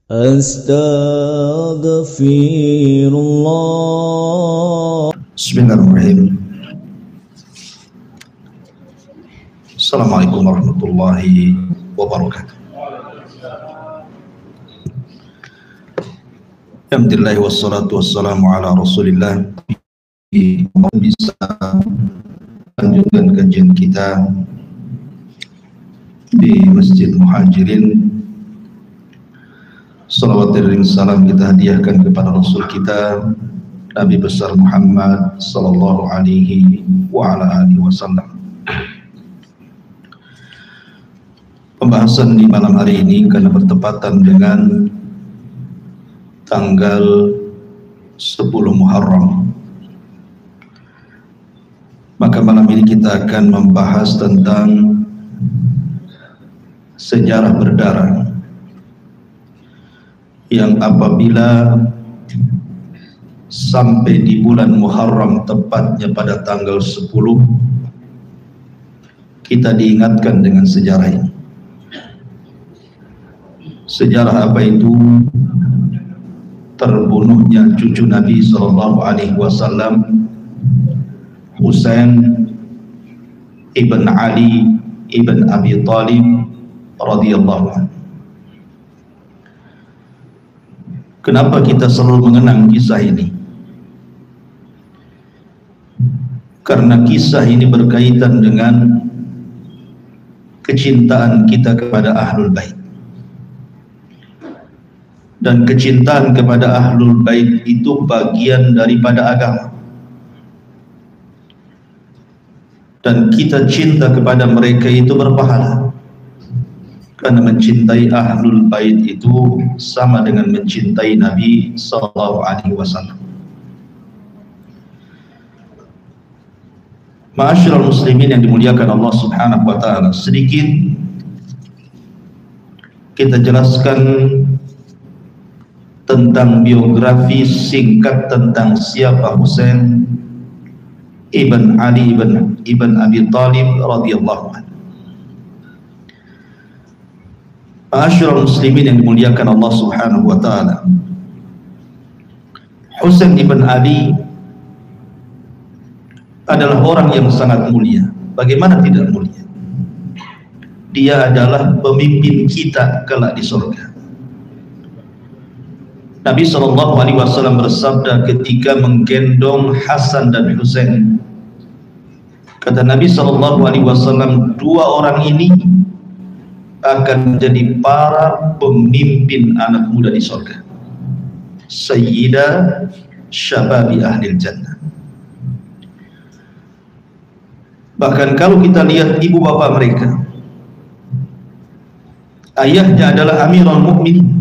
Astaghfirullah. Bismillahirrahmanirrahim. Assalamualaikum warahmatullahi wabarakatuh. Alhamdulillah wassalatu wassalamu ala rasulillah. Bisa lanjutkan kajian kita di Masjid Muhajirin. Salawat dan salam kita hadiahkan kepada Rasul kita Nabi besar Muhammad sallallahu alaihi wa ala alihi wasallam. Pembahasan di malam hari ini karena bertepatan dengan tanggal 10 Muharram, maka malam ini kita akan membahas tentang sejarah berdarah yang apabila sampai di bulan Muharram, tepatnya pada tanggal 10, kita diingatkan dengan sejarah ini. Sejarah apa itu? Terbunuhnya cucu Nabi SAW, Husain ibn Ali ibn Abi Thalib radhiyallahu anhu. Kenapa kita selalu mengenang kisah ini? Karena kisah ini berkaitan dengan kecintaan kita kepada Ahlul Bait. Dan kecintaan kepada Ahlul Bait itu bagian daripada agama. Dan kita cinta kepada mereka itu berpahala. Karena mencintai Ahlul Bait itu sama dengan mencintai Nabi sallallahu alaihi wasallam. Ma'asyiral muslimin yang dimuliakan Allah Subhanahu wa taala, sedikit kita jelaskan tentang biografi singkat tentang siapa Husain ibn Ali ibn Abi Thalib radhiyallahu anhu. Ma'asyiral muslimin yang dimuliakan Allah Subhanahu wa taala, Husain ibn Ali adalah orang yang sangat mulia. Bagaimana tidak mulia? Dia adalah pemimpin kita kelak di surga. Nabi SAW bersabda ketika menggendong Hasan dan Husain, kata Nabi SAW, dua orang ini akan menjadi para pemimpin anak muda di surga, Sayyida Syababi Ahlil Jannah. Bahkan kalau kita lihat ibu bapa mereka, ayahnya adalah Amirul Mukminin,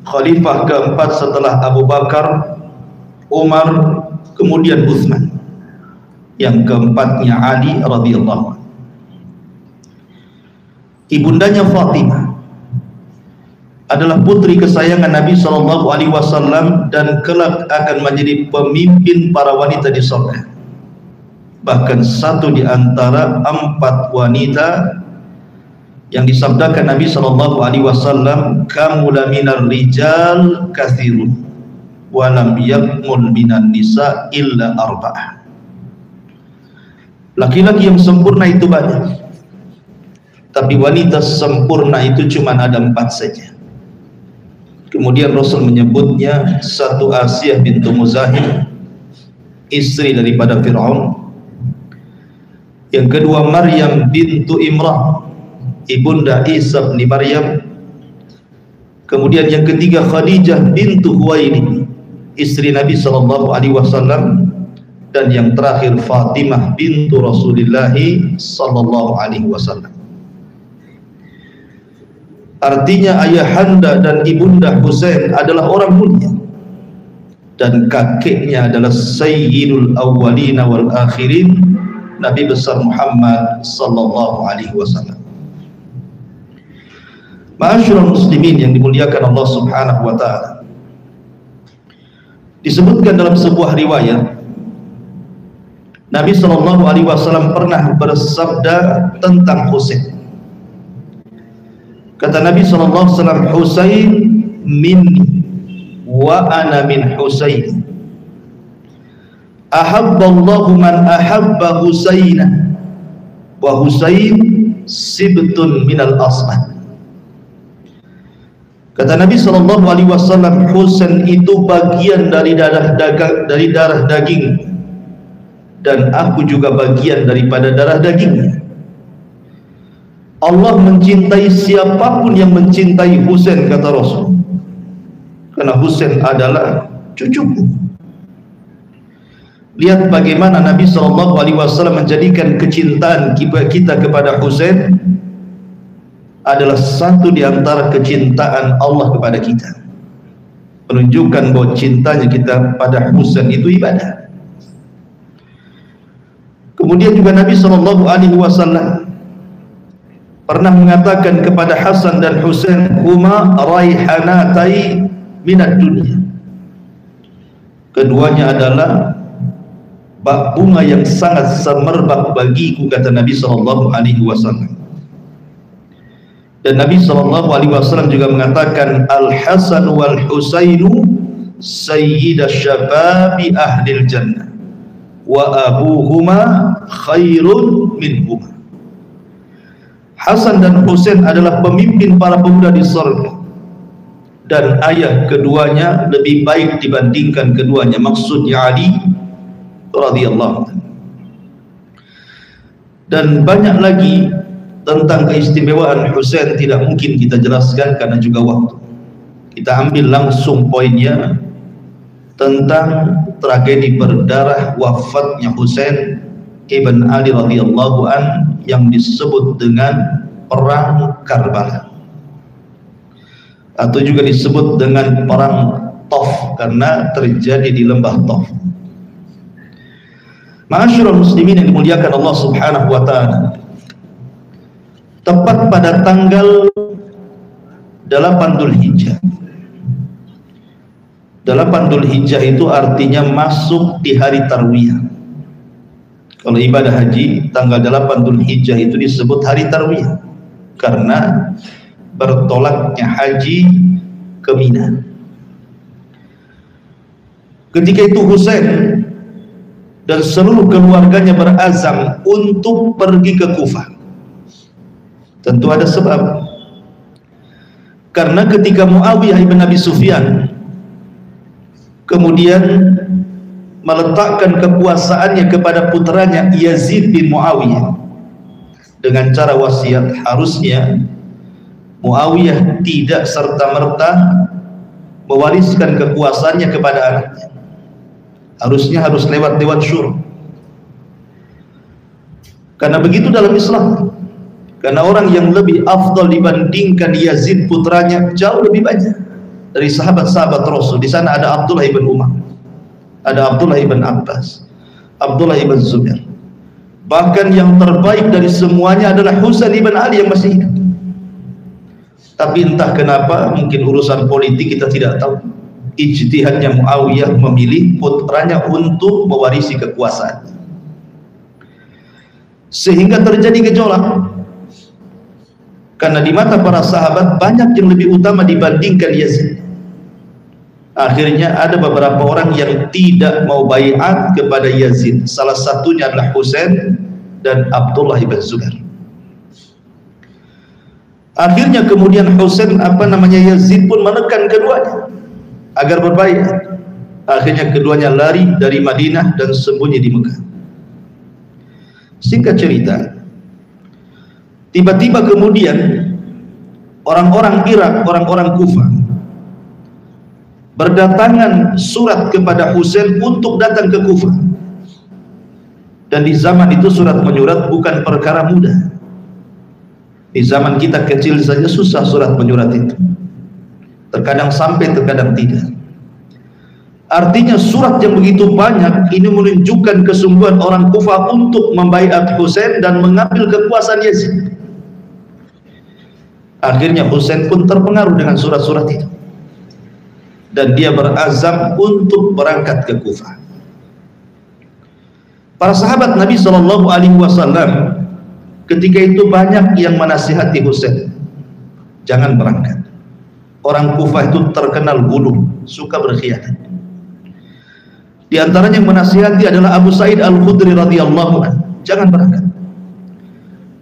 khalifah keempat setelah Abu Bakar, Umar, kemudian Utsman. Yang keempatnya Ali radhiyallahu anhu. Ibundanya Fatimah adalah putri kesayangan Nabi SAW dan kelak akan menjadi pemimpin para wanita di surga. Bahkan satu di antara 4 wanita yang disabdakan Nabi SAW, kamula minar rijal kathirun walam yakmul minan nisa illa arba'ah. Laki-laki yang sempurna itu banyak, tapi wanita sempurna itu cuma ada 4 saja. Kemudian Rasul menyebutnya, satu Asiyah bintu Muzahim, istri daripada Fir'aun. Yang kedua Maryam bintu Imran, ibunda Isa bin Maryam. Kemudian yang ketiga Khadijah bintu Huwailid, istri Nabi SAW. Dan yang terakhir Fatimah bintu Rasulullah SAW. Artinya ayahanda dan ibunda Husain adalah orang mulia, dan kakeknya adalah Sayyidul Awwalina wal Akhirin, Nabi besar Muhammad sallallahu alaihi wasallam. Ma'asyiral muslimin yang dimuliakan Allah Subhanahu wa taala, disebutkan dalam sebuah riwayat Nabi sallallahu alaihi wasallam pernah bersabda tentang Husain. Kata Nabi sallallahu alaihi wasallam, Husain minni wa ana min Husain. Ahabballahu man ahabba Husaina wa Husain sibtun minal asad. Kata Nabi SAW, Husain itu bagian dari darah daging, dan aku juga bagian daripada darah dagingnya. Allah mencintai siapapun yang mencintai Husain, kata Rasul, karena Husain adalah cucuku. Lihat bagaimana Nabi SAW menjadikan kecintaan kita kepada Husain adalah satu di antara kecintaan Allah kepada kita, menunjukkan bahwa cintanya kita pada Husain itu ibadah. Kemudian juga Nabi SAW pernah mengatakan kepada Hasan dan Husain, huma raihanatai minad dunia. Keduanya adalah bak bunga yang sangat semerbak bagiku, kata Nabi SAW. Dan Nabi SAW juga mengatakan, Al-Hasan wal Husainu sayyidash syababi ahlil jannah wa abuhuma khairun minhuma. Hasan dan Husain adalah pemimpin para pemuda di surga, dan ayah keduanya lebih baik dibandingkan keduanya, maksudnya Ali radhiyallahu anhu. Dan banyak lagi tentang keistimewaan Husain tidak mungkin kita jelaskan karena juga waktu. Kita ambil langsung poinnya tentang tragedi berdarah wafatnya Husain ibn Ali radhiyallahu an yang disebut dengan perang Karbala, atau juga disebut dengan perang Tof karena terjadi di lembah Tof. Ma'asyiral muslimin yang dimuliakan Allah Subhanahu wa taala, tepat pada tanggal 8 Dzulhijjah. 8 Dzulhijjah itu artinya masuk di hari Tarwiyah. Kalau ibadah haji, tanggal 8 Dzulhijjah itu disebut hari Tarwiyah karena bertolaknya haji ke Mina. Ketika itu Husain dan seluruh keluarganya berazam untuk pergi ke Kufah. Tentu ada sebab, karena ketika Muawiyah ibn Abi Sufyan kemudian meletakkan kekuasaannya kepada putranya Yazid bin Muawiyah dengan cara wasiat, harusnya Muawiyah tidak serta-merta mewariskan kekuasaannya kepada anaknya. Harusnya harus lewat syura. Karena begitu dalam Islam. Karena orang yang lebih afdal dibandingkan Yazid putranya jauh lebih banyak dari sahabat-sahabat Rasul. Di sana ada Abdullah ibn Umar, ada Abdullah ibn Abbas, Abdullah ibn Zubair. Bahkan yang terbaik dari semuanya adalah Husain ibn Ali yang masih hidup. Tapi entah kenapa, mungkin urusan politik kita tidak tahu, ijtihadnya Muawiyah memilih putranya untuk mewarisi kekuasaan, sehingga terjadi gejolak. Karena di mata para sahabat banyak yang lebih utama dibandingkan Yazid. Akhirnya ada beberapa orang yang tidak mau baiat kepada Yazid. Salah satunya adalah Husain dan Abdullah ibn Zubair. Akhirnya kemudian Yazid pun menekan keduanya agar berbaiat. Akhirnya keduanya lari dari Madinah dan sembunyi di Mekah. Singkat cerita, tiba-tiba kemudian orang-orang Irak, orang-orang Kufah berdatangan surat kepada Husain untuk datang ke Kufah. Dan di zaman itu surat menyurat bukan perkara mudah. Di zaman kita kecil saja susah surat menyurat itu. Terkadang sampai, terkadang tidak. Artinya surat yang begitu banyak ini menunjukkan kesungguhan orang Kufah untuk membaiat Husain dan mengambil kekuasaan Yazid. Akhirnya Husain pun terpengaruh dengan surat-surat itu, dan dia berazam untuk berangkat ke Kufah. Para sahabat Nabi SAW ketika itu banyak yang menasihati Husain, jangan berangkat. Orang Kufah itu terkenal gulu, suka berkhianat. Di antaranya yang menasihati adalah Abu Sa'id Al-Khudri radhiyallahu anhu, jangan berangkat.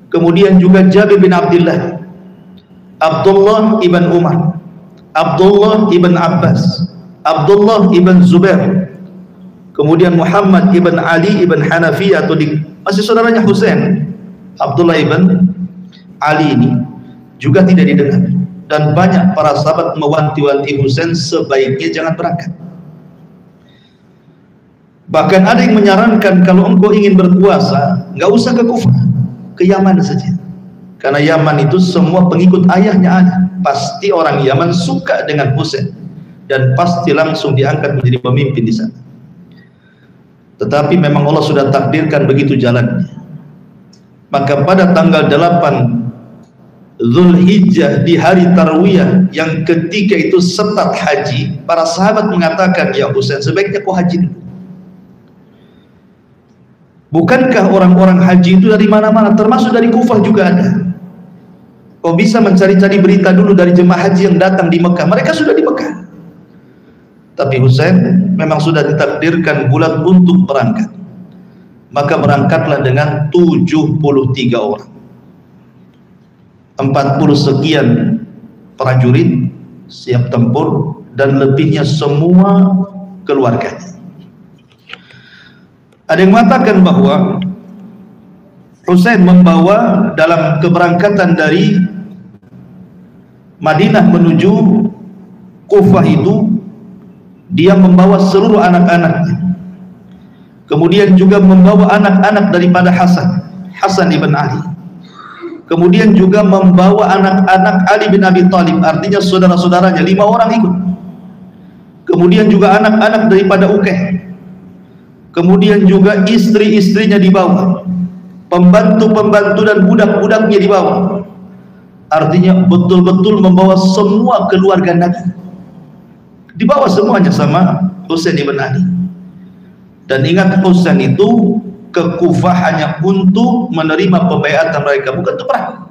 Kemudian juga Jabir bin Abdullah, Abdullah ibn Umar, Abdullah ibn Abbas, Abdullah ibn Zubair, kemudian Muhammad ibn Ali ibn Hanafiyah, atau masih saudaranya Husain, Abdullah ibn Ali ini juga tidak didengar. Dan banyak para sahabat mewanti-wanti Husain sebaiknya jangan berangkat. Bahkan ada yang menyarankan kalau engkau ingin berpuasa, nggak usah ke Kufah, ke Yaman saja. Karena Yaman itu semua pengikut ayahnya ada. Pasti orang Yaman suka dengan Husain dan pasti langsung diangkat menjadi pemimpin di sana. Tetapi memang Allah sudah takdirkan begitu jalannya. Maka pada tanggal 8 Zulhijjah di hari Tarwiyah yang ketika itu setat haji, para sahabat mengatakan, ya Husain, sebaiknya kau haji dulu. Bukankah orang-orang haji itu dari mana-mana, termasuk dari Kufah juga ada. Kau bisa mencari-cari berita dulu dari jemaah haji yang datang di Mekah. Mereka sudah di Mekah. Tapi Husain memang sudah ditakdirkan bulat untuk berangkat. Maka berangkatlah dengan 73 orang. 40 sekian prajurit siap tempur dan lebihnya semua keluarganya. Ada yang mengatakan bahwa Husain membawa dalam keberangkatan dari Madinah menuju Kufah itu, dia membawa seluruh anak-anaknya. Kemudian juga membawa anak-anak daripada Hasan ibn Ali. Kemudian juga membawa anak-anak Ali bin Abi Thalib, artinya saudara-saudaranya, 5 orang ikut. Kemudian juga anak-anak daripada Ukay. Kemudian juga istri-istrinya dibawa, pembantu-pembantu dan budak-budaknya dibawa. Artinya betul-betul membawa semua keluarga Nabi, dibawa semuanya sama Husain ibn Ali. Dan ingat, Husain itu ke Kufah hanya untuk menerima pembaiatan mereka, bukan untuk perang.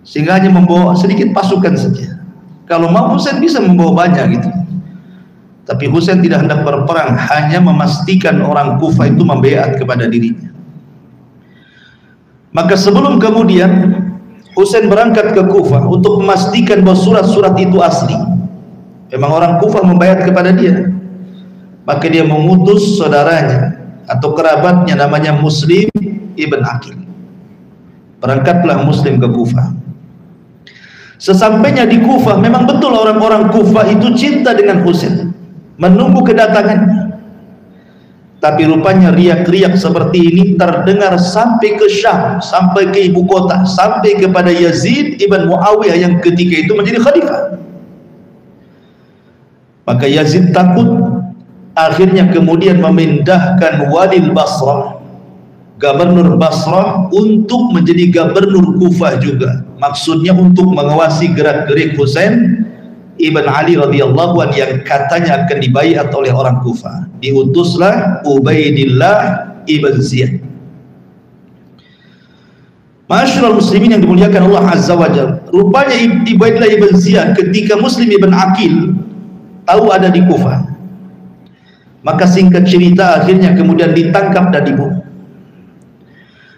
Sehingga hanya membawa sedikit pasukan saja. Kalau mau Husain bisa membawa banyak gitu. Tapi Husain tidak hendak berperang, hanya memastikan orang Kufah itu membaiat kepada dirinya. Maka sebelum kemudian Husain berangkat ke Kufah untuk memastikan bahwa surat-surat itu asli, memang orang Kufah membaiat kepada dia, maka dia mengutus saudaranya atau kerabatnya namanya Muslim ibn Aqil. Berangkatlah Muslim ke Kufah. Sesampainya di Kufah, memang betul orang-orang Kufah itu cinta dengan Husain, menunggu kedatangannya. Tapi rupanya riak-riak seperti ini terdengar sampai ke Syam, sampai ke ibu kota, sampai kepada Yazid ibn Muawiyah yang ketika itu menjadi khalifah. Maka Yazid takut, akhirnya kemudian memindahkan Walil Basrah, gubernur Basrah, untuk menjadi gubernur Kufah juga. Maksudnya untuk mengawasi gerak-gerik Husain ibn Ali radhiyallahu anhu yang katanya akan dibaiat oleh orang Kufah. Diutuslah Ubaidillah ibn Ziyad. Ma'asyiral muslimin yang dimuliakan Allah Azza wa Jalla, rupanya Ubaidillah ibn Ziyad ketika Muslim ibn Aqil tahu ada di Kufah, maka singkat cerita akhirnya kemudian ditangkap dan dibunuh.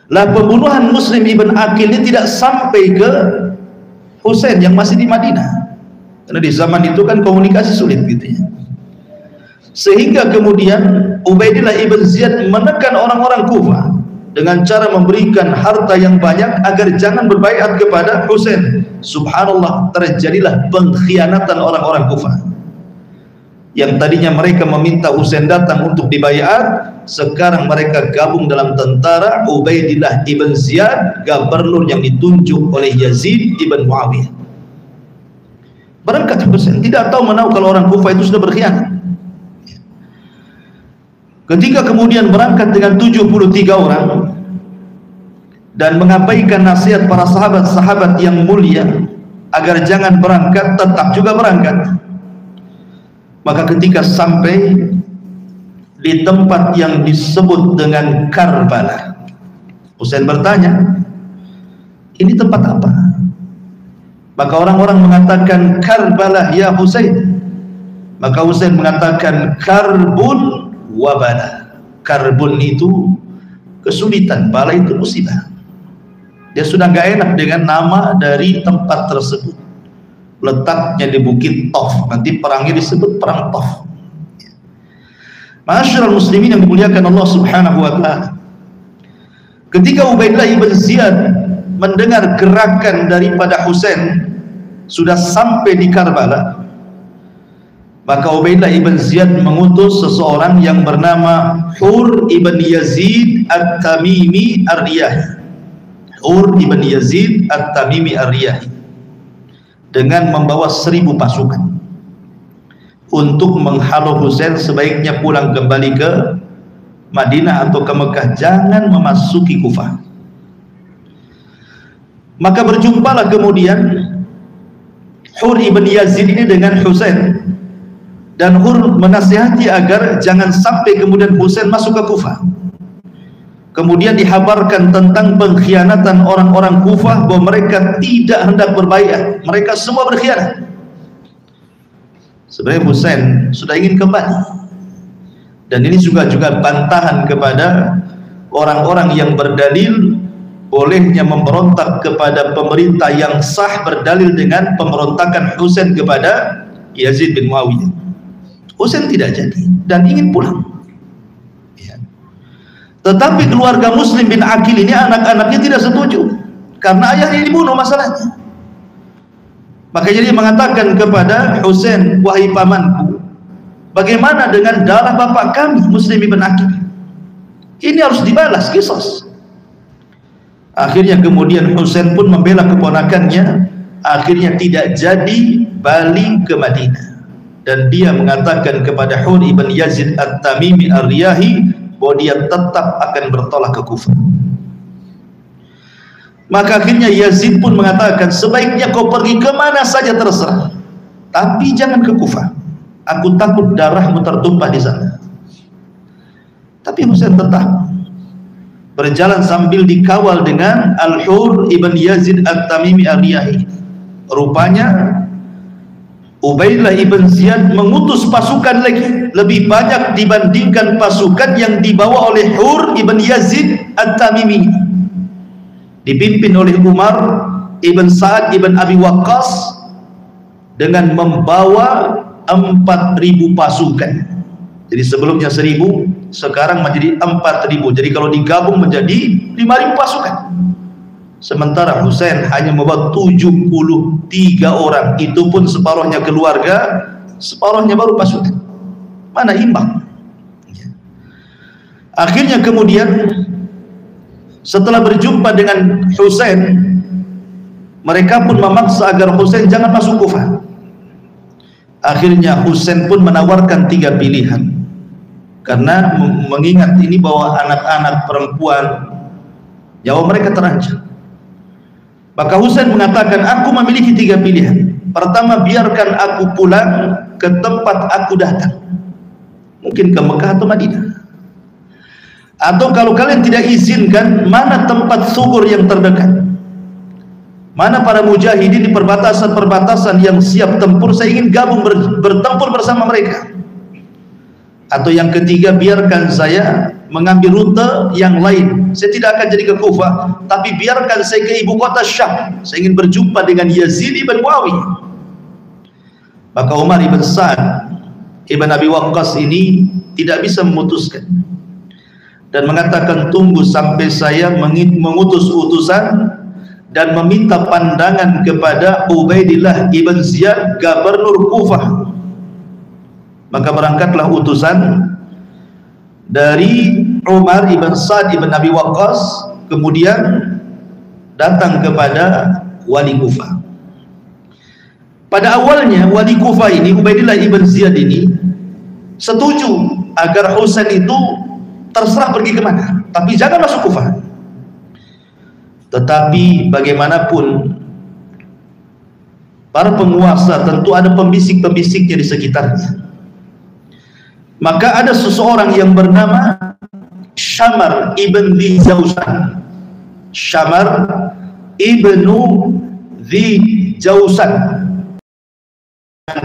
Lah, pembunuhan Muslim ibn Aqil ini tidak sampai ke Husain yang masih di Madinah. Karena di zaman itu kan komunikasi sulit gitu ya. Sehingga kemudian Ubaidillah ibn Ziyad menekan orang-orang Kufah dengan cara memberikan harta yang banyak agar jangan berbaiat kepada Husain. Subhanallah, terjadilah pengkhianatan orang-orang Kufah. Yang tadinya mereka meminta Husain datang untuk dibaiat, sekarang mereka gabung dalam tentara Ubaidillah ibn Ziyad, gubernur yang ditunjuk oleh Yazid ibn Muawiyah. Berangkat Husain, tidak tahu menahu kalau orang Kufah itu sudah berkhianat. Ketika kemudian berangkat dengan 73 orang dan mengabaikan nasihat para sahabat-sahabat yang mulia agar jangan berangkat, tetap juga berangkat. Maka ketika sampai di tempat yang disebut dengan Karbala, Husain bertanya, ini tempat apa? Maka orang-orang mengatakan Karbala ya Husain. Maka Husain mengatakan karbun wa bala. Karbun itu kesulitan, bala itu musibah. Dia sudah gak enak dengan nama dari tempat tersebut. Letaknya di Bukit Tof, nanti perangnya disebut perang Tof. Ma'asyiral muslimin yang dimuliakan Allah Subhanahu wa taala. Ketika Ubaidillah ibn Ziyad mendengar gerakan daripada Husain sudah sampai di Karbala, maka Ubaidillah ibn Ziyad mengutus seseorang yang bernama Hur ibn Yazid At-Tamimi Ar-Riyahi. Hur ibn Yazid At-Tamimi Ar-Riyahi dengan membawa 1000 pasukan untuk menghalau Husain sebaiknya pulang kembali ke Madinah atau ke Mekah, jangan memasuki Kufah. Maka berjumpalah kemudian Hur ibn Yazid ini dengan Husain, dan Hur menasihati agar jangan sampai kemudian Husain masuk ke Kufah. Kemudian dihabarkan tentang pengkhianatan orang-orang Kufah, bahwa mereka tidak hendak berbaiat, mereka semua berkhianat. Sebenarnya Husain sudah ingin kembali, dan ini juga bantahan kepada orang-orang yang berdalil bolehnya memberontak kepada pemerintah yang sah berdalil dengan pemberontakan Husain kepada Yazid bin Muawiyah. Husain tidak jadi dan ingin pulang ya. Tetapi keluarga Muslim bin Aqil ini, anak-anaknya tidak setuju karena ayahnya dibunuh masalahnya. Makanya dia mengatakan kepada Husain, wahai pamanku, bagaimana dengan darah bapak kami Muslim bin Aqil? Ini harus dibalas, qisas. Akhirnya kemudian Husain pun membela keponakannya, akhirnya tidak jadi balik ke Madinah, dan dia mengatakan kepada Hur ibn Yazid At-Tamimi Ar-Riyahi bahwa dia tetap akan bertolak ke Kufah. Maka akhirnya Yazid pun mengatakan, sebaiknya kau pergi kemana saja terserah, tapi jangan ke Kufah, aku takut darahmu tertumpah di sana. Tapi Husain tetap berjalan sambil dikawal dengan Al-Hur ibn Yazid At-Tamimi Ar-Riyahi. Rupanya Ubaidillah ibn Ziyad mengutus pasukan lagi lebih banyak dibandingkan pasukan yang dibawa oleh Hur ibn Yazid At-Tamimi, dipimpin oleh Umar ibn Sa'ad ibn Abi Waqqas dengan membawa 4.000 pasukan. Jadi sebelumnya 1.000, sekarang menjadi 4.000. Jadi kalau digabung menjadi 5.000 pasukan. Sementara Husain hanya membawa 73 orang, itu pun separuhnya keluarga, separuhnya baru pasukan. Mana imbang? Akhirnya kemudian setelah berjumpa dengan Husain, mereka pun memaksa agar Husain jangan masuk Kufah. Akhirnya Husain pun menawarkan 3 pilihan, karena mengingat ini bahwa anak-anak perempuan nyawa mereka terancam. Maka Husain mengatakan, aku memiliki 3 pilihan. Pertama, biarkan aku pulang ke tempat aku datang, mungkin ke Mekah atau Madinah. Atau kalau kalian tidak izinkan, mana tempat sugur yang terdekat, mana para mujahidin di perbatasan-perbatasan yang siap tempur, saya ingin gabung bertempur bersama mereka. Atau yang ketiga, biarkan saya mengambil rute yang lain, saya tidak akan jadi ke Kufah, tapi biarkan saya ke ibu kota Syam, saya ingin berjumpa dengan Yazid ibn Muawiyah. Maka Umar ibn Sa'ad ibn Abi Waqqas ini tidak bisa memutuskan dan mengatakan, tunggu sampai saya mengutus utusan dan meminta pandangan kepada Ubaidillah ibn Ziyad, gubernur Kufah. Maka berangkatlah utusan dari Umar ibn Sa'ad ibn Abi Waqqas, kemudian datang kepada wali Kufah. Pada awalnya wali Kufah ini, Ubaidillah ibn Ziyad ini, setuju agar Husain itu terserah pergi kemana, tapi jangan masuk Kufah. Tetapi bagaimanapun para penguasa tentu ada pembisik-pembisiknya di sekitarnya. Maka ada seseorang yang bernama Syamar ibn Dhi Zawzan. Syamar ibnu Dhi Jausan.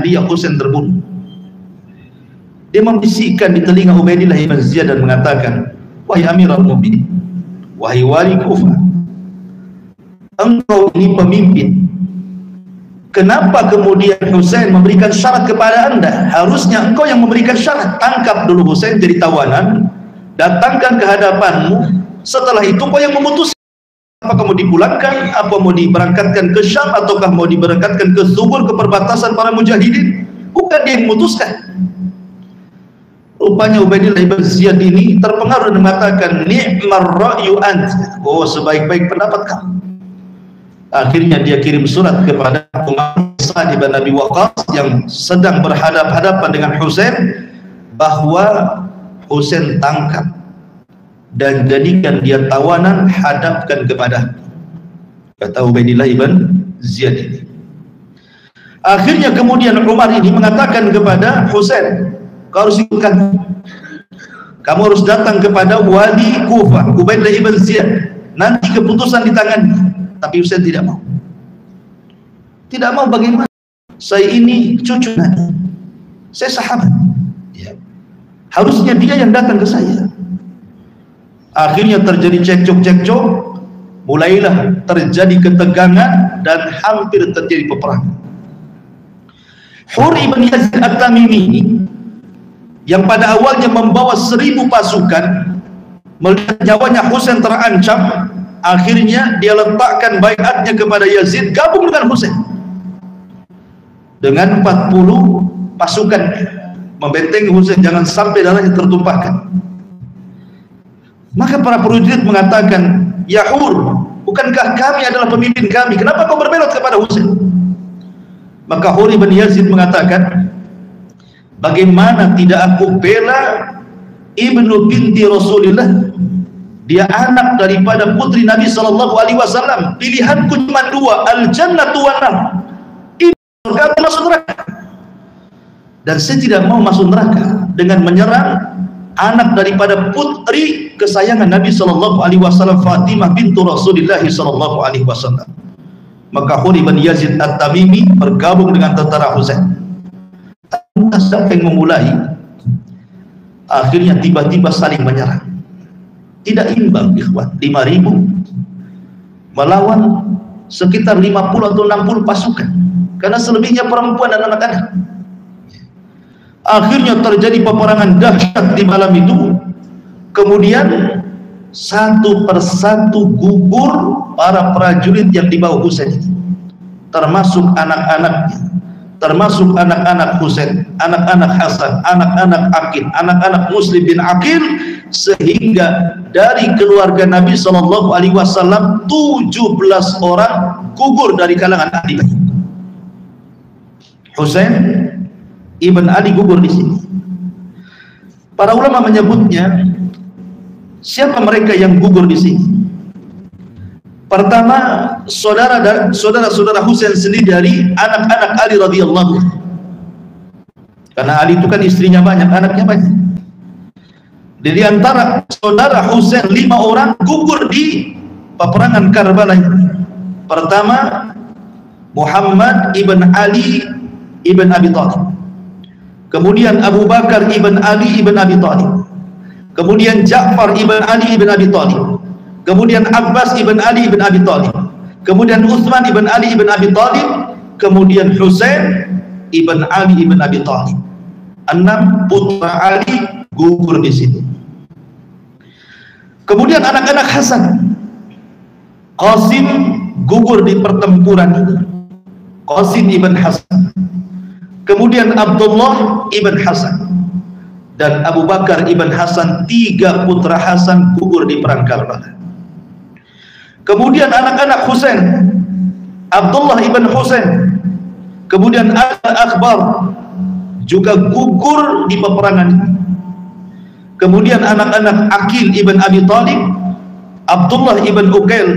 Dia Husain terbunuh. Dia membisikkan di telinga Ubaidillah ibn Ziyad dan mengatakan, wahai Amirul Mukminin, wahai wali Kufah, engkau ini pemimpin. Kenapa kemudian Husain memberikan syarat kepada anda? Harusnya engkau yang memberikan syarat. Tangkap dulu Husain jadi tawanan, datangkan ke hadapanmu. Setelah itu kau yang memutuskan apakah mau dipulangkan, apa mau diberangkatkan ke Syam, ataukah mau diberangkatkan ke Zubur, ke perbatasan para mujahidin. Bukan dia yang memutuskan. Rupanya Ubaidillah ibn Ziyad ini terpengaruh dan mengatakan, ni'mar ra'yu ant. Oh, sebaik-baik pendapat kamu. Akhirnya dia kirim surat kepada Sa'd bin Abi Waqqas yang sedang berhadap-hadapan dengan Husain, bahwa Husain tangkap dan jadikan dia tawanan, hadapkan kepada, kata Ubaidillah ibn Ziyad ini. Akhirnya kemudian Umar ini mengatakan kepada Husain, kau harus ikutkan, kamu harus datang kepada wali Kufah Ubaidillah ibn Ziyad, nanti keputusan di tangannya. Tapi Husain tidak mau. Tidak mau. Bagaimana? Saya ini cucu Nabi, saya sahabat ya. Harusnya dia yang datang ke saya. Akhirnya terjadi cekcok, mulailah terjadi ketegangan dan hampir terjadi peperangan. Hur ibn Yazid At-Tamimi yang pada awalnya membawa 1000 pasukan, melihat nyawanya Husain terancam, akhirnya dia letakkan baiatnya kepada Yazid, gabung dengan Husain dengan 40 pasukan, membentengi Husain jangan sampai darahnya tertumpahkan. Maka para prajurit mengatakan, ya Hur, bukankah kami adalah pemimpin kami, kenapa kau berbelot kepada Husain? Maka Hur ibn Yazid mengatakan, bagaimana tidak aku bela ibnu binti Rasulillah, dia anak daripada putri Nabi SAW. Pilihanku cuma 2, al-jannatu wan nar, surga masuk neraka. Dan saya tidak mau masuk neraka dengan menyerang anak daripada putri kesayangan Nabi SAW, Fatimah bintu Rasulullah SAW. Maka Hur ibn Yazid At-Tamimi bergabung dengan tentara Husain. Siapa yang memulai? Akhirnya tiba-tiba saling menyerang. Tidak imbang, ikhwan. 5.000 melawan sekitar 50 atau 60 pasukan, karena selebihnya perempuan dan anak-anak. Akhirnya terjadi peperangan dahsyat di malam itu. Kemudian satu persatu gugur para prajurit yang dibawa Husain ini, termasuk anak-anaknya, termasuk anak-anak Husain, anak-anak Hasan, anak-anak Aqil, anak-anak Muslim bin Aqil, sehingga dari keluarga Nabi SAW 17 orang gugur dari kalangan ahli bait. Husain ibn Ali gugur di sini. Para ulama menyebutnya, siapa mereka yang gugur di sini? Pertama, saudara-saudara Husain sendiri dari anak-anak Ali radhiyallahu anhu. Karena Ali itu kan istrinya banyak, anaknya banyak. Di antara saudara Husain 5 orang gugur di peperangan Karbala ini. Pertama, Muhammad ibn Ali ibn Abi Thalib. Kemudian Abu Bakar ibn Ali ibn Abi Thalib. Kemudian Ja'far ibn Ali ibn Abi Thalib. Kemudian Abbas ibn Ali ibn Abi Thalib. Kemudian Utsman ibn Ali ibn Abi Thalib. Kemudian Husain ibn Ali ibn Abi Thalib. 6 putra Ali gugur di sini. Kemudian anak-anak Hasan, Qasim gugur di pertempuran ini. Qasim ibn Hasan. Kemudian Abdullah ibn Hasan dan Abu Bakar ibn Hasan, 3 putra Hasan gugur di perang Karbala. Kemudian anak-anak Husain, Abdullah ibn Husain, kemudian Al-Akbar juga gugur di peperangan ini. Kemudian anak-anak Aqil ibn Abi Thalib, Abdullah ibn Uqail,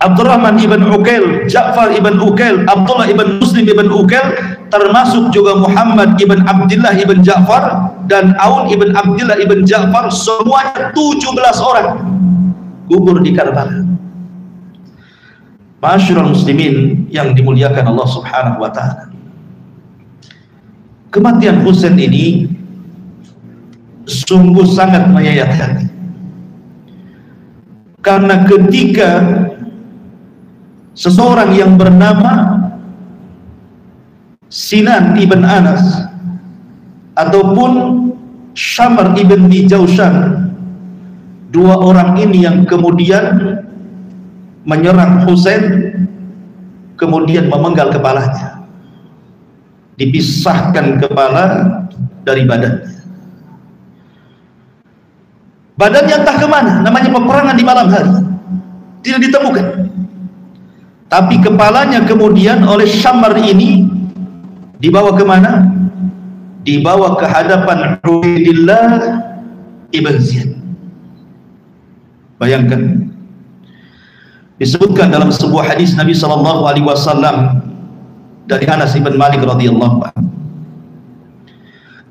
Abdurrahman ibn Uqail, Ja'far ibn Uqail, Abdullah ibn Muslim ibn Uqail, termasuk juga Muhammad ibn Abdullah ibn Ja'far dan Aun ibn Abdullah ibn Ja'far, semuanya 17 orang gugur di Karbala. Ma'asyiral muslimin yang dimuliakan Allah Subhanahu wa taala. Kematian Husain ini sungguh sangat menyayat hati. Karena ketika seseorang yang bernama Sinan ibn Anas ataupun Syamr ibn Jaushan, dua orang ini yang kemudian menyerang Husain, kemudian memenggal kepalanya, dipisahkan kepala dari badannya. Badannya entah kemana, namanya peperangan di malam hari, tidak ditemukan. Tapi kepalanya kemudian oleh Syamr ini dibawa kemana? Dibawa ke hadapan Ubaidillah ibn Ziyad. Bayangkan, disebutkan dalam sebuah hadis Nabi SAW dari Anas bin Malik radhiyallahu anhu.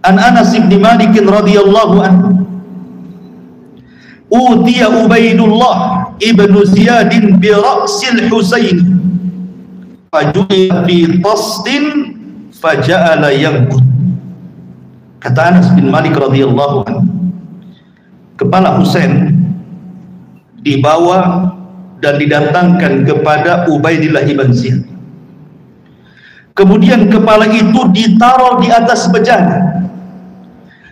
An Anas bin Malik radhiyallahu anhu, utiya Ubaidullah ibn Ziyad bi ra'sil Husain faju'a fi tasdin faja'ala yanqut. Kata Anas bin Malik radhiyallahu anhu, kepala Husain dibawa dan didatangkan kepada Ubaidillah ibn Ziyad. Kemudian kepala itu ditaruh di atas bejana.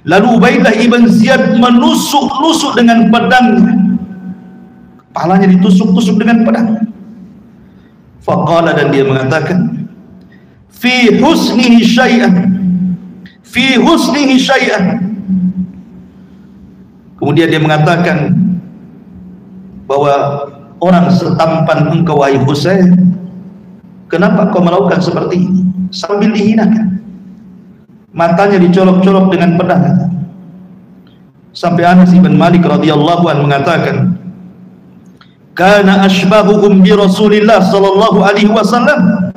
Lalu Ubaidillah ibn Ziyad menusuk-nusuk dengan pedangnya. Kepalanya ditusuk-tusuk dengan pedang. Faqala, dan dia mengatakan, fi husnihi syai'an, fi husnihi syai'an. Kemudian dia mengatakan bahwa orang setampan engkau wahai Husain, kenapa kau melakukan seperti ini? Sambil dihinakan, matanya dicolok-colok dengan pedang. Sampai Anas bin Malik radhiyallahu anhu mengatakan, kana ashbahuhum bi Rasulillah sallallahu alaihi wasallam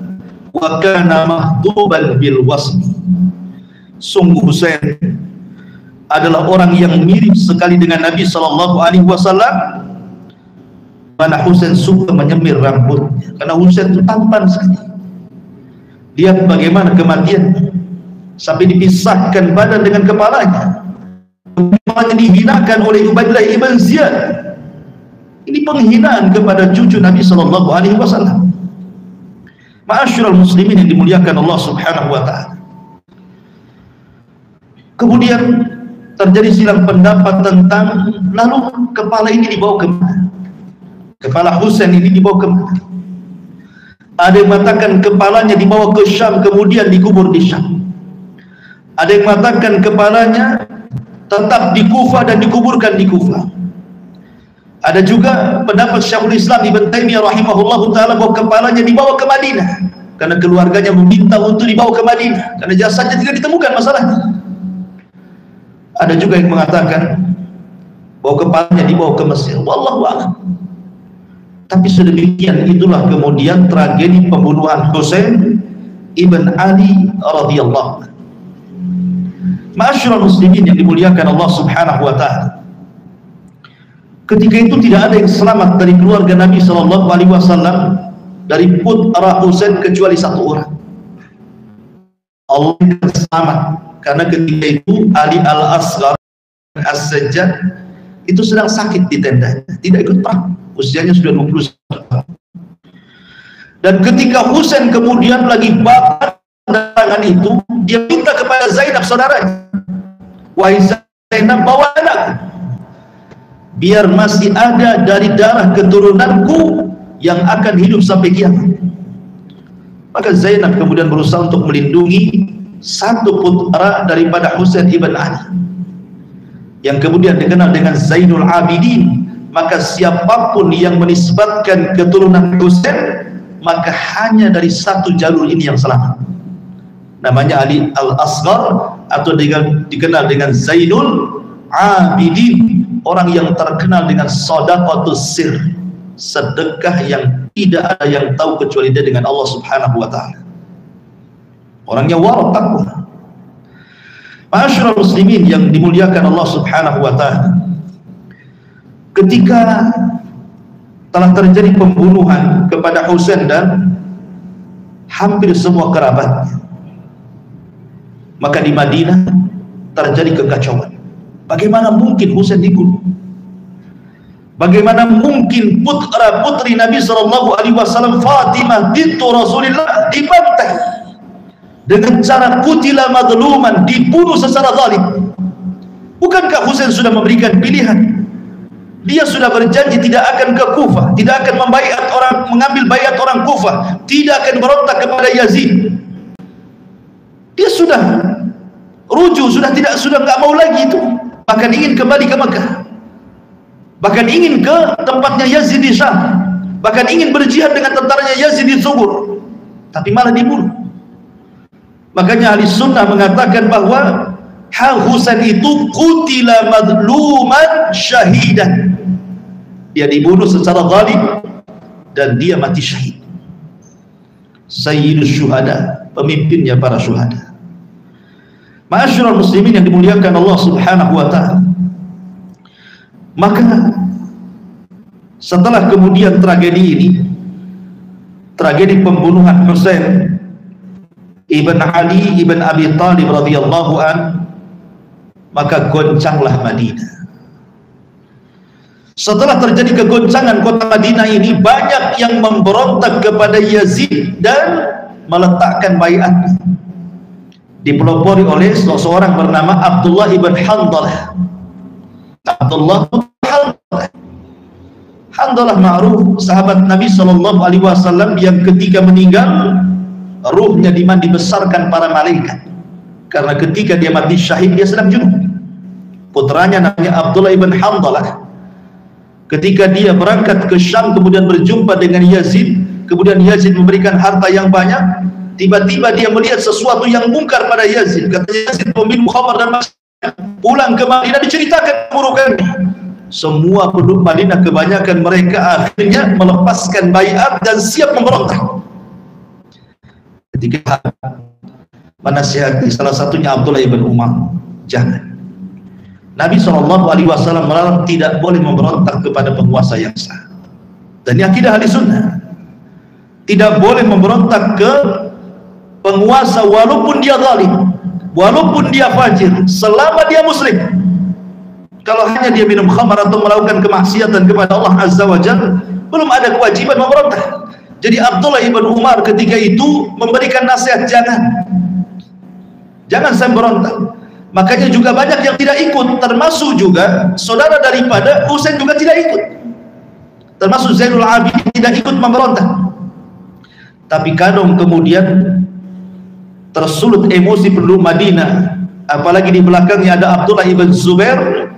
wa kana mahduban bil wasmi. Sungguh Husain adalah orang yang mirip sekali dengan Nabi sallallahu alaihi wasallam. Mana Husain suka menyemir rambutnya, karena Husain itu tampan sekali. Lihat bagaimana kematian, sampai dipisahkan badan dengan kepalanya, kemudian dihinakan oleh Ubaidillah ibn Ziyad. Ini penghinaan kepada cucu Nabi sallallahu alaihi wasallam. Ma'asyiral muslimin yang dimuliakan Allah Subhanahu wa taala. Kemudian terjadi silang pendapat tentang lalu kepala ini dibawa ke mana? Kepala Husain ini dibawa ke mana? Ada yang mengatakan kepalanya dibawa ke Syam, kemudian dikubur di Syam. Ada yang mengatakan kepalanya tetap di Kufah dan dikuburkan di Kufah. Ada juga pendapat Syekhul Islam Ibn Taimiyah rahimahullahu ta'ala bahwa kepalanya dibawa ke Madinah, karena keluarganya meminta untuk dibawa ke Madinah, karena jasadnya tidak ditemukan masalahnya. Ada juga yang mengatakan bahwa kepalanya dibawa ke Mesir. Wallahu a'lam. Tapi sedemikian itulah kemudian tragedi pembunuhan Husain ibn Ali radhiyallahu anhu. Ma'asyiral muslimin yang dimuliakan Allah Subhanahu wa taala. Ketika itu tidak ada yang selamat dari keluarga Nabi sallallahu alaihi wasallam dari putra Husain kecuali satu orang. Allah yang selamat, karena ketika itu Ali al-Asghar As-Sajjad itu sedang sakit di tendanya, tidak ikut perang. Usianya sudah 21 tahun. Dan ketika Husain kemudian lagi bakar tangan itu, dia minta kepada Zainab saudaranya, wahai Zainab, bawa anakku, biar masih ada dari darah keturunanku yang akan hidup sampai kiamat. Maka Zainab kemudian berusaha untuk melindungi satu putra daripada Husain ibn Ali, yang kemudian dikenal dengan Zainul Abidin. Maka siapapun yang menisbatkan keturunan Husain, maka hanya dari satu jalur ini yang selamat, namanya Ali al-Asghar, atau dikenal dengan Zainul Abidin, orang yang terkenal dengan shadaqatus sir, sedekah yang tidak ada yang tahu kecuali dia dengan Allah Subhanahu wa taala. Orangnya warok takwa. Ma'asyiral muslimin yang dimuliakan Allah Subhanahu wa taala. Ketika telah terjadi pembunuhan kepada Husain dan hampir semua kerabatnya. Maka di Madinah terjadi kekacauan. Bagaimana mungkin Husain dibunuh? Bagaimana mungkin putra putri Nabi SAW Fatimah bintu Rasulullah dibantai dengan cara kutila madluman, dibunuh secara zalim? Bukankah Husain sudah memberikan pilihan? Dia sudah berjanji tidak akan ke Kufah, tidak akan mengambil baiat orang Kufah, tidak akan berontak kepada Yazid. Dia sudah rujuk, sudah nggak mau lagi itu, bahkan ingin kembali ke Mekah, bahkan ingin ke tempatnya Yazid di Syam, bahkan ingin berjihad dengan tentaranya Yazid di Subur, tapi malah dibunuh. Makanya ahli sunnah mengatakan bahwa Husain itu qutila madluman syahidan, dia dibunuh secara zalim dan dia mati syahid. Sayyidus syuhada, pemimpinnya para syuhada. Ma'asyiral muslimin yang dimuliakan Allah Subhanahu wa ta'ala. Maka setelah kemudian tragedi ini, tragedi pembunuhan Husain ibn Ali ibn Abi Thalib radhiyallahu an, maka goncanglah Madinah. Setelah terjadi kegoncangan kota Madinah ini, banyak yang memberontak kepada Yazid dan meletakkan baiatnya, dipelopori oleh seorang bernama Abdullah ibn Handalah. Abdullah ibn Handalah ma'ruf, sahabat Nabi SAW yang ketika meninggal ruhnya dibesarkan para malaikat, karena ketika dia mati syahid dia sedang junub. Putranya namanya Abdullah ibn Handalah. Ketika dia berangkat ke Syam kemudian berjumpa dengan Yazid, kemudian Yazid memberikan harta yang banyak, tiba-tiba dia melihat sesuatu yang mungkar pada Yazid. Katanya Yazid meminum khamar dan maksiat. Pulang ke Madinah diceritakan keburukannya. Semua penduduk Madinah kebanyakan mereka akhirnya melepaskan baiat dan siap memberontak. Ketika menasihati salah satunya Abdullah ibn Umar, jangan. Nabi SAW melarang tidak boleh memberontak kepada penguasa yang sah. Dan ini akidah ahli sunnah. Tidak boleh memberontak ke penguasa walaupun dia zalim, walaupun dia fajir, selama dia muslim. Kalau hanya dia minum khamar atau melakukan kemaksiatan kepada Allah Azza wa Jalla, belum ada kewajiban memberontak. Jadi Abdullah ibn Umar ketika itu memberikan nasihat, jangan saya berontak. Makanya juga banyak yang tidak ikut, termasuk juga saudara daripada Husain juga tidak ikut, termasuk Zainul Abidin tidak ikut memberontak. Tapi kadang kemudian tersulut emosi penduduk Madinah, apalagi di belakangnya ada Abdullah ibn Zubair,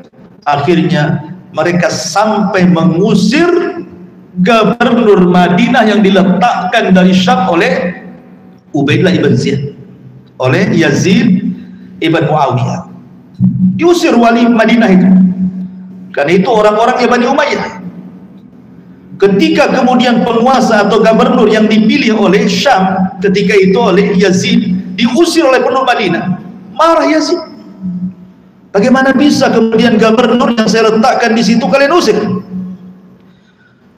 akhirnya mereka sampai mengusir gubernur Madinah yang diletakkan dari Syam oleh Ubaidillah ibn Ziyad, oleh Yazid ibn Muawiyah. Diusir wali Madinah itu, karena itu orang-orangnya Bani Umayyah. Ketika kemudian penguasa atau gubernur yang dipilih oleh Syam ketika itu oleh Yazid diusir oleh penduduk Madinah, marah Yazid. Bagaimana bisa kemudian gubernur yang saya letakkan di situ kalian usir?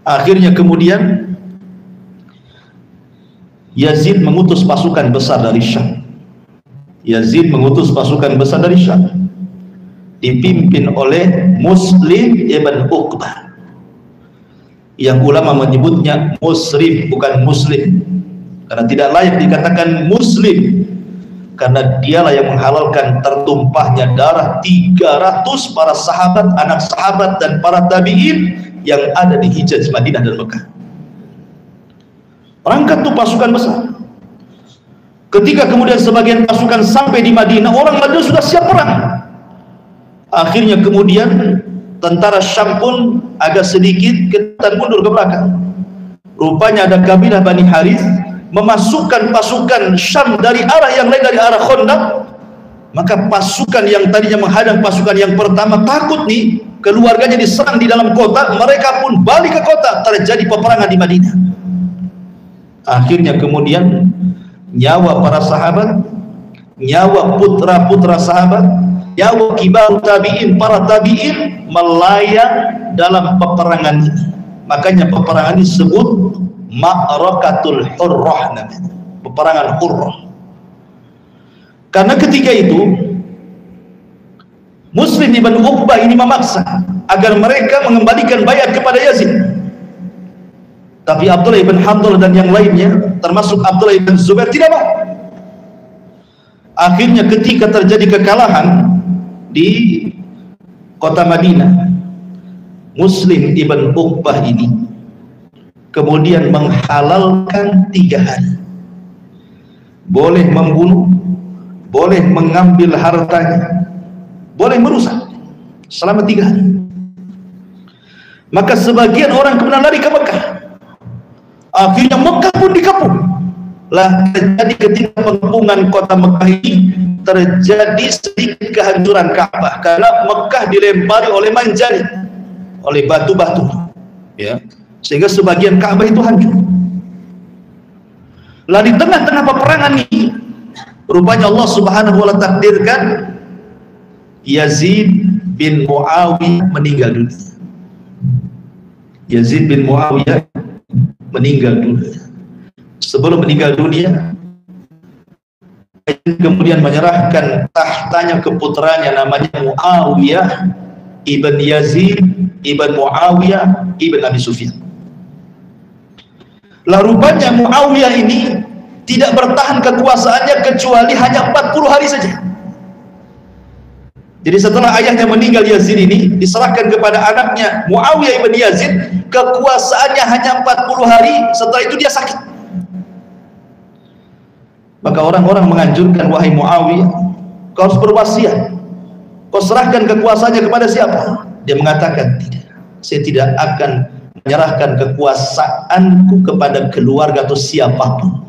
Akhirnya kemudian Yazid mengutus pasukan besar dari Syam. Yazid mengutus pasukan besar dari Syam, dipimpin oleh Muslim ibn Uqbah, yang ulama menyebutnya Musrif bukan Muslim, karena tidak layak dikatakan Muslim, karena dialah yang menghalalkan tertumpahnya darah 300 para sahabat, anak sahabat dan para tabi'in yang ada di Hijaz, Madinah dan Mekah. Berangkat tuh pasukan besar. Ketika kemudian sebagian pasukan sampai di Madinah, orang Madinah sudah siap perang. Akhirnya kemudian tentara Syam pun agak sedikit ketan mundur ke belakang. Rupanya ada kabilah Bani Harith memasukkan pasukan Syam dari arah yang lain, dari arah Khandaq. Maka pasukan yang tadinya menghadang pasukan yang pertama takut nih, keluarganya diserang di dalam kota, mereka pun balik ke kota. Terjadi peperangan di Madinah. Akhirnya kemudian nyawa para sahabat, nyawa putra-putra sahabat, nyawa kibar tabi'in, para tabi'in melayang dalam peperangan ini. Makanya peperangan disebut Ma'rakatul Hurrah namanya, peperangan Hurrah. Karena ketika itu Muslim ibn Uqbah ini memaksa agar mereka mengembalikan bayat kepada Yazid. Tapi Abdullah ibn Hamdul dan yang lainnya, termasuk Abdullah ibn Zubair, tidak mau. Akhirnya ketika terjadi kekalahan di kota Madinah, Muslim ibn Uqbah ini kemudian menghalalkan 3 hari. Boleh membunuh, boleh mengambil hartanya, boleh merusak selama 3 hari. Maka sebagian orang kemudian lari ke Mekah. Akhirnya Mekah pun dikepung. Lah terjadi ketika pengepungan kota Mekah ini terjadi sedikit kehancuran Ka'bah karena Mekah dilempari oleh manjani, oleh batu-batu, ya, sehingga sebagian Ka'bah itu hancur. Lah di tengah-tengah peperangan ini, rupanya Allah Subhanahu wa ta'ala takdirkan Yazid bin Muawiyah meninggal dunia. Yazid bin Muawiyah meninggal dunia. Sebelum meninggal dunia, kemudian menyerahkan tahtanya ke putranya namanya Muawiyah ibn Yazid ibn Muawiyah ibn Abi Sufyan. Lah rupanya Muawiyah ini tidak bertahan kekuasaannya kecuali hanya 40 hari saja. Jadi setelah ayahnya meninggal, Yazid ini diserahkan kepada anaknya Muawiyah ibn Yazid, kekuasaannya hanya 40 hari, setelah itu dia sakit. Maka orang-orang menganjurkan, wahai Muawiyah, kau harus berwasiat, kau serahkan kekuasaannya kepada siapa? Dia mengatakan, tidak, saya tidak akan menyerahkan kekuasaanku kepada keluarga atau siapapun,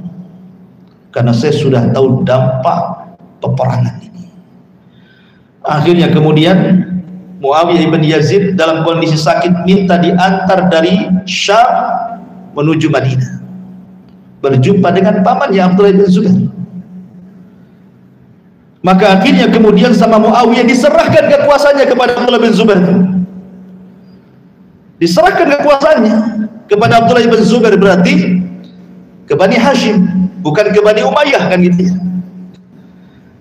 karena saya sudah tahu dampak peperangan ini. Akhirnya kemudian Muawiyah ibn Yazid dalam kondisi sakit minta diantar dari Syam menuju Madinah, berjumpa dengan pamannya Abdullah bin Zubair. Maka akhirnya kemudian sama Muawiyah diserahkan kekuasaannya kepada Abdullah bin Zubair. Diserahkan kekuasaannya kepada Abdullah bin Zubair, berarti ke Bani Hashim, bukan ke Bani Umayyah, kan gitu ya.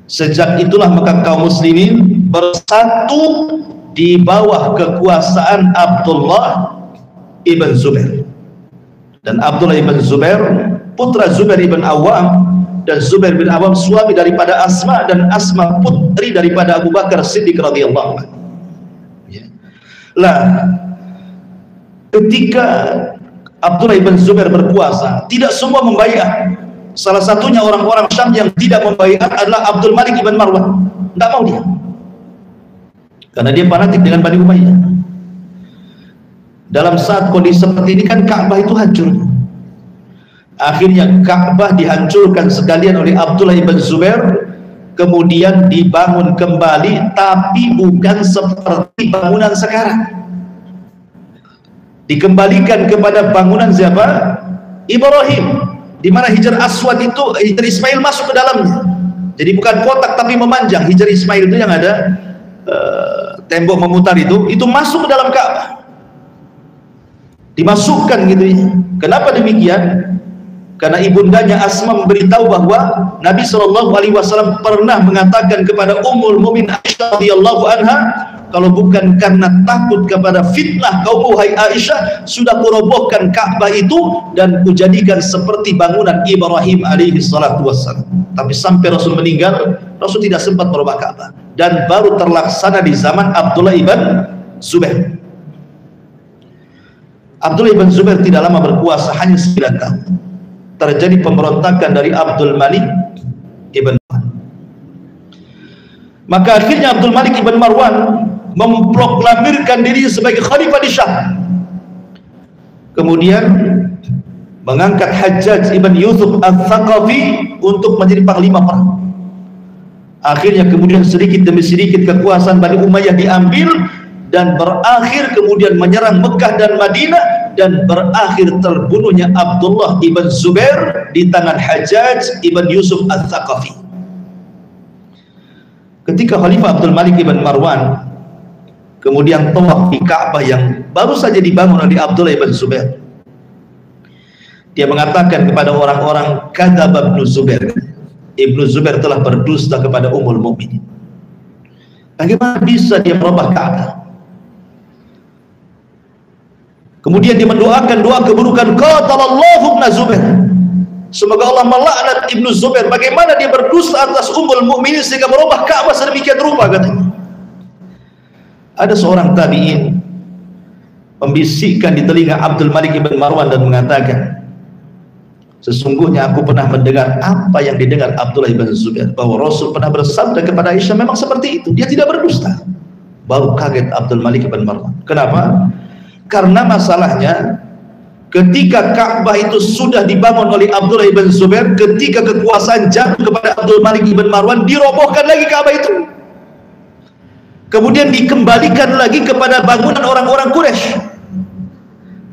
Sejak itulah maka kaum muslimin bersatu di bawah kekuasaan Abdullah ibn Zubair. Dan Abdullah ibn Zubair putra Zubair ibn Awam, dan Zubair bin Awam suami daripada Asma, dan Asma putri daripada Abu Bakar Siddiq radhiyallahu anhu. Ya. Lah ketika Abdullah ibn Zubair berkuasa, tidak semua membaiat. Salah satunya orang-orang Syam yang tidak membaiat adalah Abdul Malik ibn Marwan. Tidak mau dia, karena dia fanatik dengan Bani Umayyah. Dalam saat kondisi seperti ini kan Ka'bah itu hancur. Akhirnya Ka'bah dihancurkan sekalian oleh Abdullah ibn Zubair, kemudian dibangun kembali, tapi bukan seperti bangunan sekarang. Dikembalikan kepada bangunan siapa? Ibrahim, di mana Hijar Aswad itu, Hijar Ismail masuk ke dalamnya. Jadi bukan kotak tapi memanjang. Hijar Ismail itu yang ada tembok memutar itu masuk ke dalam Ka'bah, dimasukkan gitu ya. Kenapa demikian? Karena ibundanya Asma memberitahu bahwa Nabi SAW pernah mengatakan kepada Ummul Mukminin Aisyah radhiyallahu anha, kalau bukan karena takut kepada fitnah kaummu hai Aisyah, sudah kurobohkan Ka'bah itu dan kujadikan seperti bangunan Ibrahim alaihi salatu wassalam. Tapi sampai Rasul meninggal, Rasul tidak sempat merubah Ka'bah, dan baru terlaksana di zaman Abdullah ibn Zubair. Abdullah ibn Zubair tidak lama berkuasa, hanya 9 tahun. Terjadi pemberontakan dari Abdul Malik ibn Marwan. Maka akhirnya Abdul Malik ibn Marwan memproklamirkan diri sebagai khalifah di Syam. Kemudian mengangkat Hajjaj ibn Yusuf al-Thaqafi untuk menjadi panglima perang. Akhirnya kemudian sedikit demi sedikit kekuasaan Bani Umayyah diambil, dan berakhir kemudian menyerang Mekah dan Madinah, dan berakhir terbunuhnya Abdullah ibn Zubair di tangan Hajjaj ibn Yusuf al-Thaqafi. Ketika Khalifah Abdul Malik ibn Marwan kemudian tawaf di Ka'bah yang baru saja dibangun oleh Abdullah ibn Zubair. Dia mengatakan kepada orang-orang, kadzaba Ibnu Zubair, Ibnu Zubair telah berdusta kepada Ummul Mukminin. Bagaimana bisa dia merubah Ka'bah? Kemudian dia mendoakan doa keburukan, qatalallahu Ibnu Zubair, semoga Allah melaknat Ibnu Zubair. Bagaimana dia berdusta atas Ummul Mukminin sehingga merubah Ka'bah sedemikian rupa, katanya. Ada seorang tabi'in membisikkan di telinga Abdul Malik ibn Marwan dan mengatakan, sesungguhnya aku pernah mendengar apa yang didengar Abdullah ibn Zubair, bahwa Rasul pernah bersabda kepada Aisyah memang seperti itu, dia tidak berdusta. Baru kaget Abdul Malik ibn Marwan. Kenapa? Karena masalahnya ketika Ka'bah itu sudah dibangun oleh Abdullah ibn Zubair, ketika kekuasaan jatuh kepada Abdul Malik ibn Marwan, dirobohkan lagi Ka'bah itu, kemudian dikembalikan lagi kepada bangunan orang-orang Quraisy.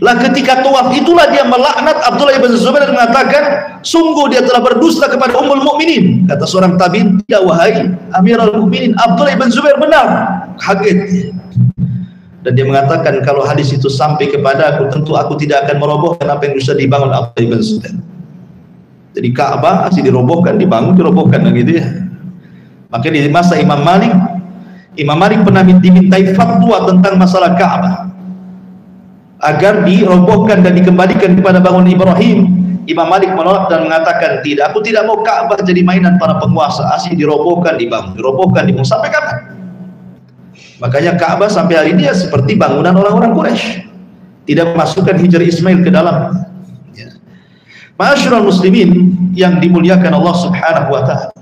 Lah ketika tawaf itulah dia melaknat Abdullah ibn Zubair dan mengatakan, sungguh dia telah berdusta kepada Ummul Mukminin. Kata seorang tabi'in, ya wahai Amirul Mukminin, Abdullah ibn Zubair benar. Kaget. Dan dia mengatakan, kalau hadis itu sampai kepada aku, tentu aku tidak akan merobohkan apa yang bisa dibangun Abdullah ibn Zubair. Jadi Ka'bah masih dirobohkan, dibangun, dirobohkan, gitu ya. Makanya di masa Imam Malik pernah dimintai fatwa tentang masalah Ka'bah agar dirobohkan dan dikembalikan kepada bangunan Ibrahim. Imam Malik menolak dan mengatakan, tidak, aku tidak mau Ka'bah jadi mainan para penguasa, asli dirobohkan, dibangun, sampai kapan? Makanya Ka'bah sampai hari ini ya seperti bangunan orang-orang Quraisy, tidak memasukkan Hijr Ismail ke dalam. Ya. Ma'asyiral muslimin yang dimuliakan Allah Subhanahu wa taala,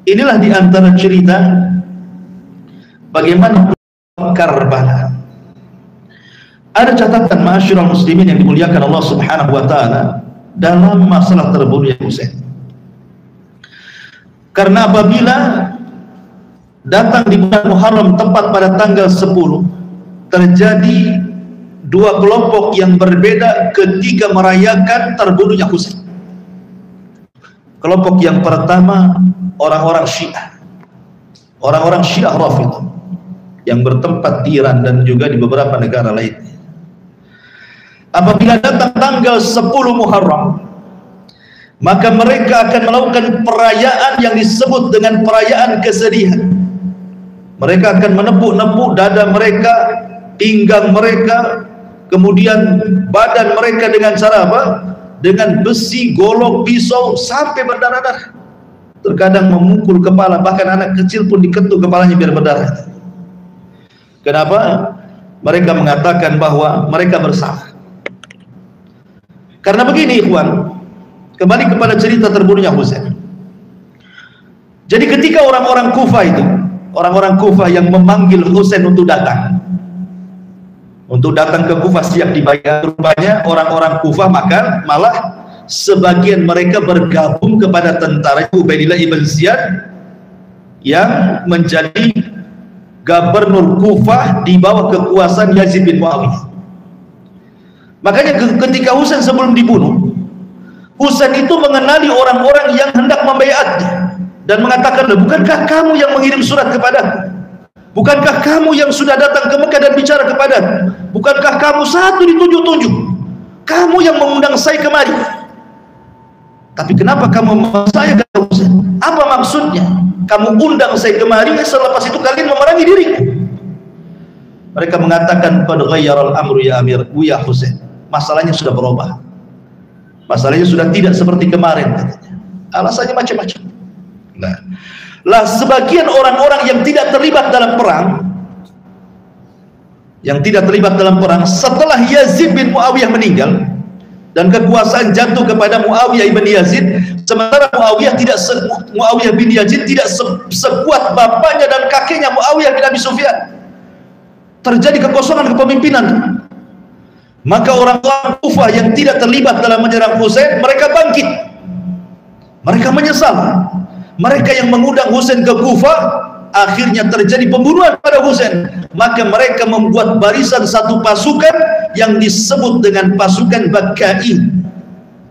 inilah di antara cerita bagaimana Karbala. Ada catatan ma'asyiral muslimin yang dimuliakan Allah Subhanahu wa taala dalam masalah terbunuhnya Husain. Karena apabila datang di bulan Muharram tepat pada tanggal 10, terjadi dua kelompok yang berbeda ketika merayakan terbunuhnya Husain. Kelompok yang pertama orang-orang Syiah, orang-orang Syiah Rafidhah yang bertempat di Iran dan juga di beberapa negara lainnya. Apabila datang tanggal 10 Muharram, maka mereka akan melakukan perayaan yang disebut dengan perayaan kesedihan. Mereka akan menepuk-nepuk dada mereka, pinggang mereka, kemudian badan mereka dengan cara apa? Dengan besi, golok, pisau sampai berdarah-darah. Terkadang memukul kepala, bahkan anak kecil pun diketuk kepalanya biar berdarah. Kenapa? Mereka mengatakan bahwa mereka bersalah. Karena begini ikhwan, kembali kepada cerita terbunuhnya Husain. Jadi ketika orang-orang Kufah itu, orang-orang Kufah yang memanggil Husain untuk datang ke Kufah siap dibayar, rupanya orang-orang Kufah malah sebagian mereka bergabung kepada tentara Ubaidillah ibn Ziyad yang menjadi gubernur Kufah di bawah kekuasaan Yazid bin Muawiyah. Makanya ketika Husain sebelum dibunuh, Husain itu mengenali orang-orang yang hendak membaiatnya dan mengatakan, bukankah kamu yang mengirim surat kepadaku? Bukankah kamu yang sudah datang ke Mekah dan bicara kepadaku? Bukankah kamu satu ditunjuk-tunjuk? Kamu yang mengundang saya kemari. Tapi kenapa kamu memaksa saya ke Husain? Apa maksudnya? Kamu undang saya kemari, selepas itu kalian memerangi diri. Mereka mengatakan, qad ghayyara al-amru ya Amir, ya Husain. Masalahnya sudah berubah. Masalahnya sudah tidak seperti kemarin, katanya. Alasannya macam-macam. Lah sebagian orang-orang yang tidak terlibat dalam perang, setelah Yazid bin Muawiyah meninggal dan kekuasaan jatuh kepada Muawiyah ibn Yazid, sementara Muawiyah bin Yazid tidak sekuat bapaknya dan kakeknya Muawiyah bin Abi Sufyan. Terjadi kekosongan kepemimpinan. Maka orang-orang Kufah yang tidak terlibat dalam menyerang Husain, mereka bangkit. Mereka menyesal. Mereka yang mengundang Husain ke Kufah, akhirnya terjadi pembunuhan pada Husain. Maka mereka membuat barisan satu pasukan yang disebut dengan pasukan Bakkai,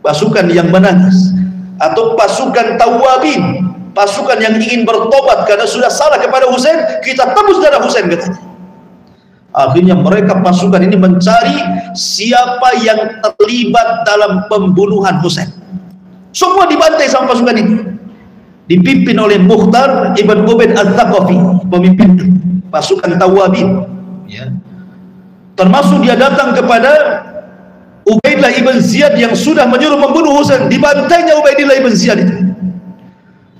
pasukan yang menangis, atau pasukan Tawabin, pasukan yang ingin bertobat karena sudah salah kepada Husain. Kita tebus darah Husain, katanya. Akhirnya mereka pasukan ini mencari siapa yang terlibat dalam pembunuhan Husain. Semua dibantai sama pasukan ini, dipimpin oleh Mukhtar ibn Ubaid al-Thaqafi, pemimpin pasukan Tawabin, ya. Termasuk dia datang kepada Ubaidillah ibn Ziyad yang sudah menyuruh membunuh Husain, dibantainya Ubaidillah ibn Ziyad itu.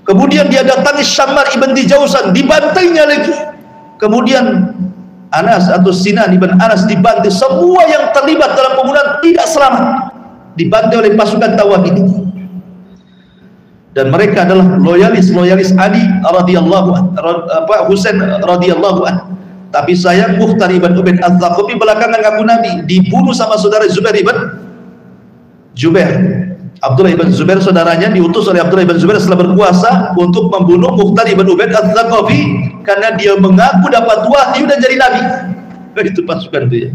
Kemudian dia datangi Syammar ibn Dijausan, dibantainya lagi. Kemudian Anas atau Sinan ibn Anas dibantai. Semua yang terlibat dalam pembunuhan tidak selamat, dibantai oleh pasukan Tawabin ini. Dan mereka adalah loyalis Ali radhiyallahu anhu, Husain radhiyallahu anhu. Tapi sayang Mukhtar ibn Ubaid al-Thaqafi belakangan ngaku Nabi, dibunuh sama saudara Zubair ibn Jubair. Abdullah ibn Zubair saudaranya diutus oleh Abdullah ibn Zubair setelah berkuasa untuk membunuh Mukhtar ibn Ubaid al-Thaqafi karena dia mengaku dapat wahyu dan jadi nabi. Itu pasukan itu, ya.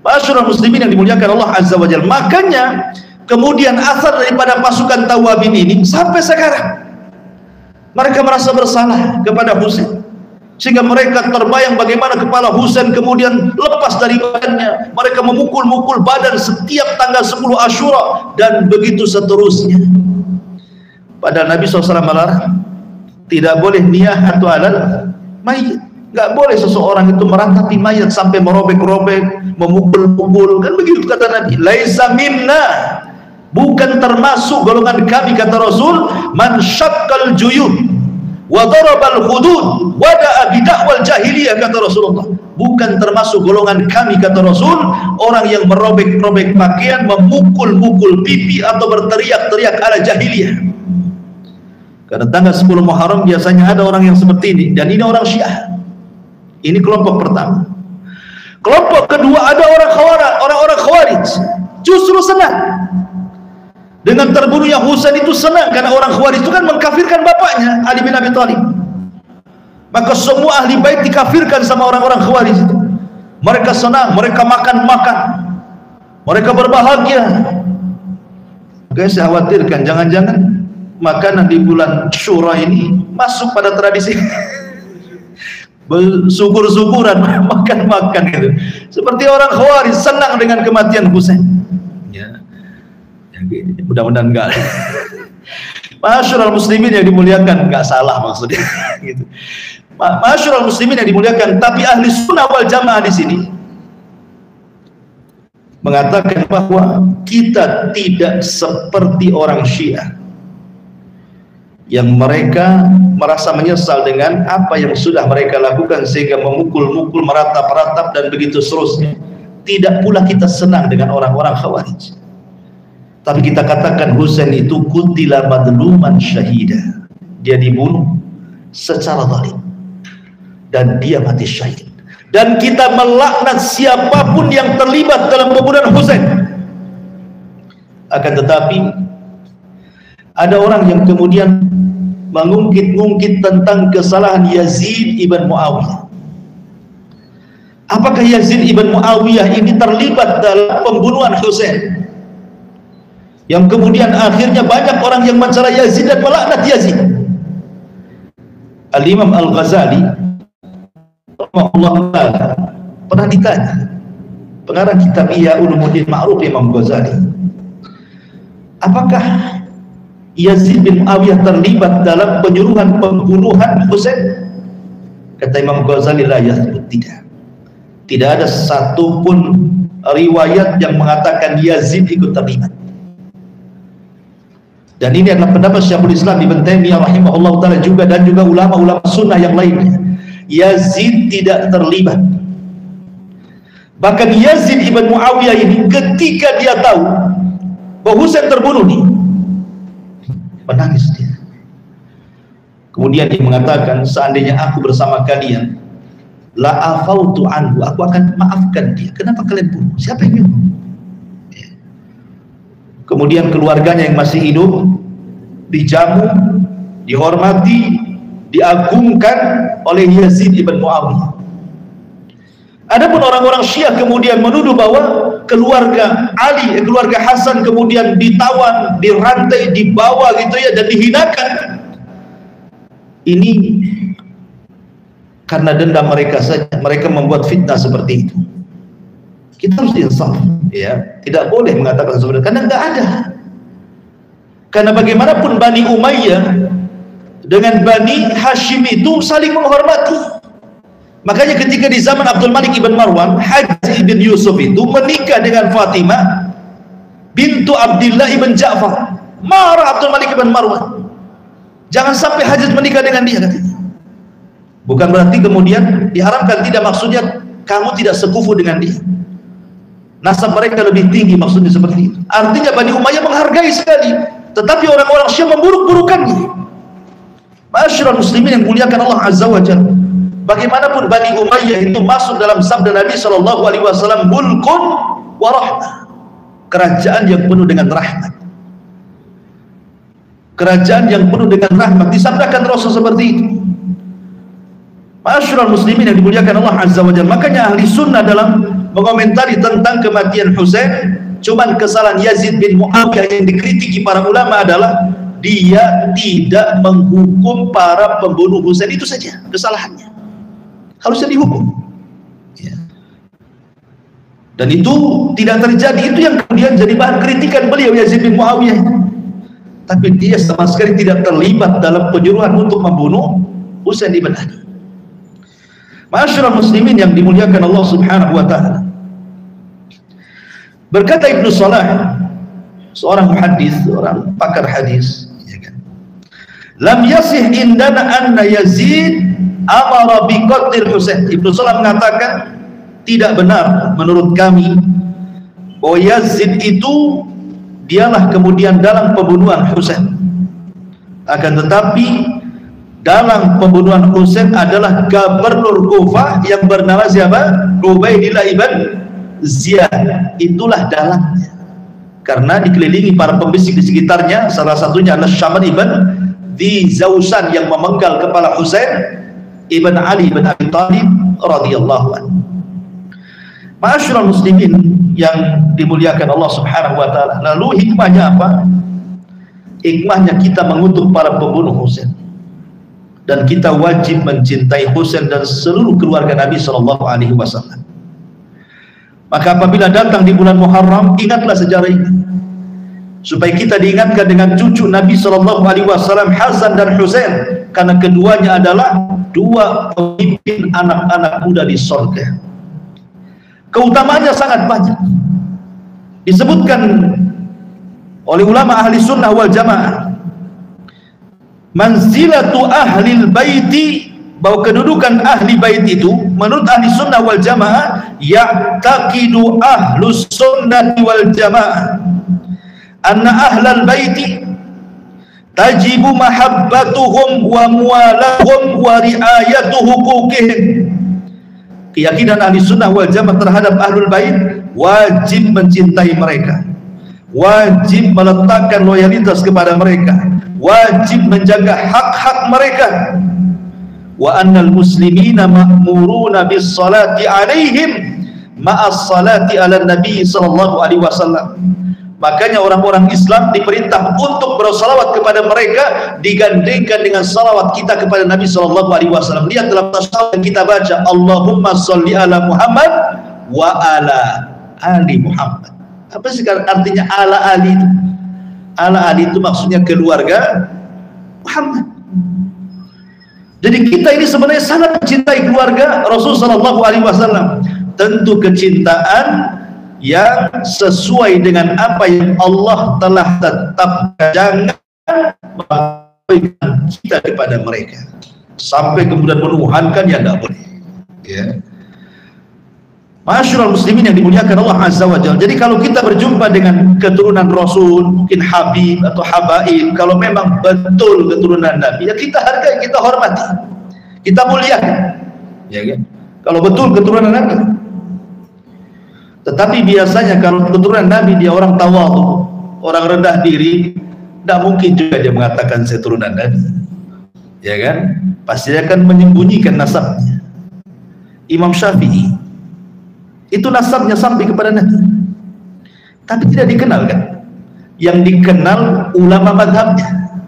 Ma'asyiral muslimin yang dimuliakan Allah Azza wa Jalla. Makanya kemudian asar daripada pasukan Tawabin ini sampai sekarang mereka merasa bersalah kepada Husain, sehingga mereka terbayang bagaimana kepala Husain kemudian lepas dari badannya. Mereka memukul-mukul badan setiap tanggal 10 Asyura dan begitu seterusnya. Padahal Nabi SAW melarang, tidak boleh niyahatul alal mayit. Nggak boleh seseorang itu meratapi mayat sampai merobek-robek, memukul-mukul, kan begitu kata Nabi. Laisa minna, bukan termasuk golongan kami, kata Rasul. Man syaqqal juyub wa darabal hudud wa da'a bid'wal jahiliyah, kata Rasulullah. Bukan termasuk golongan kami, kata Rasul, orang yang merobek-robek pakaian, memukul-mukul pipi atau berteriak-teriak ala jahiliyah. Karena tanggal 10 Muharram biasanya ada orang yang seperti ini, dan ini orang Syiah. Ini kelompok pertama. Kelompok kedua ada orang-orang Khawarij, justru senang dengan terbunuhnya Husain, itu senang karena orang Khawarij itu kan mengkafirkan bapaknya Ali bin Abi Thalib. Maka semua ahli bait dikafirkan sama orang-orang Khawarij itu. Mereka senang, mereka makan-makan, mereka berbahagia. Guys, saya khawatirkan jangan-jangan makanan di bulan Syura ini masuk pada tradisi bersyukur-syukuran, makan-makan gitu. Seperti orang Khawarij senang dengan kematian Husain. Ya. Mudah-mudahan enggak. Ma'asyiral muslimin yang dimuliakan, enggak salah maksudnya gitu. Ma'asyiral muslimin yang dimuliakan, tapi ahli sunnah wal jamaah di sini mengatakan bahwa kita tidak seperti orang Syiah yang mereka merasa menyesal dengan apa yang sudah mereka lakukan sehingga memukul-mukul, meratap-ratap dan begitu seterusnya. Tidak pula kita senang dengan orang-orang Khawarij. Tapi kita katakan Husain itu qutila madluman syahida. Dia dibunuh secara zalim dan dia mati syahid. Dan kita melaknat siapapun yang terlibat dalam pembunuhan Husain. Akan tetapi ada orang yang kemudian mengungkit-ungkit tentang kesalahan Yazid ibn Muawiyah. Apakah Yazid ibn Muawiyah ini terlibat dalam pembunuhan Husain? Yang kemudian akhirnya banyak orang yang mencela Yazid dan melaknat Yazid. Al-Imam Al-Ghazali rahimahullah pernah ditanya, pengarang kitab Ihya Ulumuddin Ma'ruf Imam Ghazali, apakah Yazid bin Muawiyah terlibat dalam penyuruhan pembunuhan Husain? Kata Imam Ghazali, la yathbut, tidak. Tidak ada satupun riwayat yang mengatakan Yazid ikut terlibat. Dan ini adalah pendapat Syekhul Islam Ibn Taimiyah rahimahullah ta'ala juga, dan juga ulama-ulama sunnah yang lainnya. Yazid tidak terlibat. Bahkan Yazid ibn Muawiyah ini ketika dia tahu bahwa Husain terbunuh nih, menangis dia. Kemudian dia mengatakan, seandainya aku bersama kalian, la afautu anhu, aku akan maafkan dia. Kenapa kalian bunuh? Siapa yang bunuh? Kemudian keluarganya yang masih hidup dijamu, dihormati, diagungkan oleh Yazid ibn Muawiyah. Adapun orang-orang Syiah kemudian menuduh bahwa keluarga Ali, keluarga Hasan kemudian ditawan, dirantai, dibawa gitu ya, dan dihinakan. Ini karena dendam mereka saja mereka membuat fitnah seperti itu. Kita harus insaf, ya, tidak boleh mengatakan seperti itu, karena tidak ada. Karena bagaimanapun Bani Umayyah dengan Bani Hashim itu saling menghormati. Makanya ketika di zaman Abdul Malik ibn Marwan, Haji ibn Yusuf itu menikah dengan Fatimah bintu Abdullah ibn Ja'far. Marah Abdul Malik ibn Marwan, jangan sampai Haji menikah dengan dia, katanya. Bukan berarti kemudian diharamkan, tidak, maksudnya kamu tidak sekufu dengan dia, nasab mereka lebih tinggi, maksudnya seperti itu. Artinya Bani Umayyah menghargai sekali, tetapi orang-orang Syiah memburuk-burukannya. Ma'asyiral muslimin yang muliakan Allah Azza wa Jalla, bagaimanapun Bani Umayyah itu masuk dalam sabda Nabi SAW, mulkun wa rahmah, kerajaan yang penuh dengan rahmat, kerajaan yang penuh dengan rahmat, disabdakan Rasul seperti itu. Ma'asyiral muslimin yang dimuliakan Allah Azza wa Jalla, makanya ahli sunnah dalam mengomentari tentang kematian Husain, cuman kesalahan Yazid bin Muawiyah yang dikritiki para ulama adalah dia tidak menghukum para pembunuh Husain, itu saja kesalahannya, harusnya dihukum, ya. Dan itu tidak terjadi, itu yang kemudian jadi bahan kritikan beliau Yazid bin Muawiyah. Tapi dia sama sekali tidak terlibat dalam penyuruhan untuk membunuh Husain ibn Ali. Ma'asyiral muslimin yang dimuliakan Allah Subhanahu wa taala, berkata Ibnu Salah, seorang muhaddis, seorang pakar hadis, ya kan? Lam yasih indana anna Yazid amara bi qatlil Husain. Ibnu Salah mengatakan tidak benar menurut kami bahwa Yazid itu dialah kemudian dalam pembunuhan Husain. Akan tetapi dalam pembunuhan Husain adalah gubernur Kufah yang bernama siapa? Ubaidillah ibn Ziyad. Itulah dalangnya, karena dikelilingi para pembisik di sekitarnya, salah satunya adalah Syaman ibn Di Zawsan yang memenggal kepala Husain ibn Ali ibn Abi Thalib radhiyallahu anhu. Ma'asyiral muslimin yang dimuliakan Allah Subhanahu wa taala, lalu hikmahnya apa? Hikmahnya kita mengutuk para pembunuh Husain, dan kita wajib mencintai Husain dan seluruh keluarga Nabi sallallahu alaihi wasallam. Maka apabila datang di bulan Muharram, ingatlah sejarah ini, supaya kita diingatkan dengan cucu Nabi sallallahu alaihi wasallam, Hasan dan Husain, karena keduanya adalah dua pemimpin anak-anak muda di surga. Keutamaannya sangat banyak, disebutkan oleh ulama ahli sunnah wal jamaah, manzilatu ahlil baiti, bahwa kedudukan ahli bait itu menurut ahli sunnah wal jamaah, ya'taqidu ahlus sunnah wal jamaah anna ahlal baiti tajibu mahabbatuhum wa muwalahum wa riayatu huquqihim. Keyakinan ahli sunnah wal jamaah terhadap ahlul bait, wajib mencintai mereka, wajib meletakkan loyalitas kepada mereka, wajib menjaga hak-hak mereka. Wa annal muslimina ma'muruna bis salati alaihim ma'as salati ala nabi sallallahu alaihi wasallam. Makanya orang-orang Islam diperintah untuk bersalawat kepada mereka, digandengkan dengan salawat kita kepada Nabi sallallahu alaihi wasallam. Lihat dalam tasawuf kita baca, Allahumma sholli ala Muhammad wa ala ali Muhammad. Apa sih artinya ala ali itu? Ala ali itu maksudnya keluarga Muhammad. Jadi kita ini sebenarnya sangat mencintai keluarga Rasul sallallahu alaihi wasallam. Tentu kecintaan yang sesuai dengan apa yang Allah telah tetapkan, jangan memberikan kita kepada mereka sampai kemudian menuhankan, yang tidak boleh, ya. Ma'asyiral muslimin yang dimuliakan Allah Azza wa Jalla. Jadi kalau kita berjumpa dengan keturunan Rasul, mungkin Habib atau Habaib, kalau memang betul keturunan Nabi, ya kita hargai, kita hormati, kita muliakan, ya kan? Kalau betul keturunan Nabi. Tetapi biasanya kalau keturunan Nabi dia orang tawadhu, orang rendah diri, tidak mungkin juga dia mengatakan saya turunan Nabi, ya kan? Pasti akan menyembunyikan nasabnya. Imam Syafi'i itu nasabnya sampai kepada Nabi, tapi tidak dikenal kan? Yang dikenal ulama madhabnya.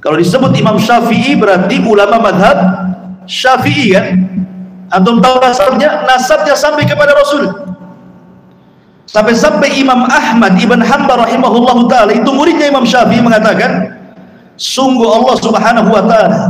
Kalau disebut Imam Syafi'i berarti ulama madhab Syafi'i kan? Antum tahu nasabnya? Nasabnya sampai kepada Rasul. Sampai Imam Ahmad Ibn Hanbal rahimahullahu ta'ala, itu muridnya Imam Syafi'i, mengatakan sungguh Allah subhanahu wa ta'ala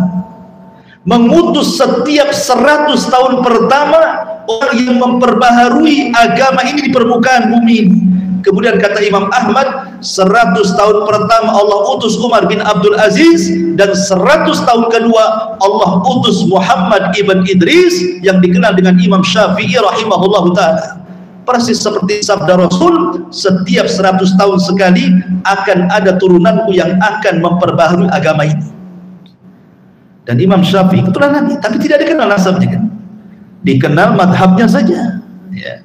mengutus setiap 100 tahun pertama orang yang memperbaharui agama ini di permukaan bumi ini. Kemudian kata Imam Ahmad, 100 tahun pertama Allah utus Umar bin Abdul Aziz, dan 100 tahun kedua Allah utus Muhammad ibn Idris yang dikenal dengan Imam Syafi'i rahimahullahu ta'ala. Persis seperti sabda Rasul, setiap 100 tahun sekali akan ada turunanku yang akan memperbaharui agama ini. Dan Imam Syafi'i keturunan Nabi, tapi tidak dikenal nasabnya kan? Dikenal madhabnya saja ya.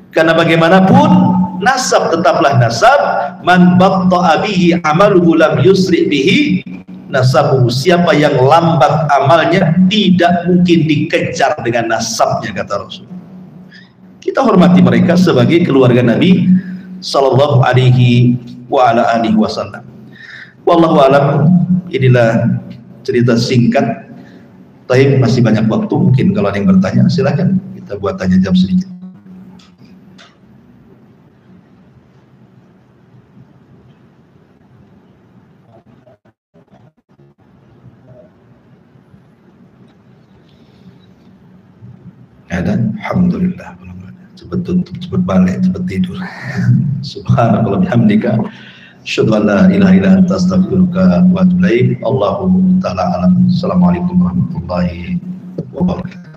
Karena bagaimanapun nasab tetaplah nasab. Man batta'a bihi amaluhu lam yusri bihi nasabuhu. Siapa yang lambat amalnya tidak mungkin dikejar dengan nasabnya, kata Rasul. Kita hormati mereka sebagai keluarga Nabi sallallahu alaihi wa ala alihi wasallam. Wallahu alam. Inilah cerita singkat. Tapi masih banyak waktu, mungkin kalau ada yang bertanya silakan kita buat tanya jawab sedikit. Ada, alhamdulillah. Cepat tutup, cepat balik, cepat tidur. Subhanallah bihamdika, asyhadu an la ilaha illa anta, astaghfiruka wa atubu ilaik. Allahu ta'ala alam. Assalamualaikum warahmatullahi wabarakatuh.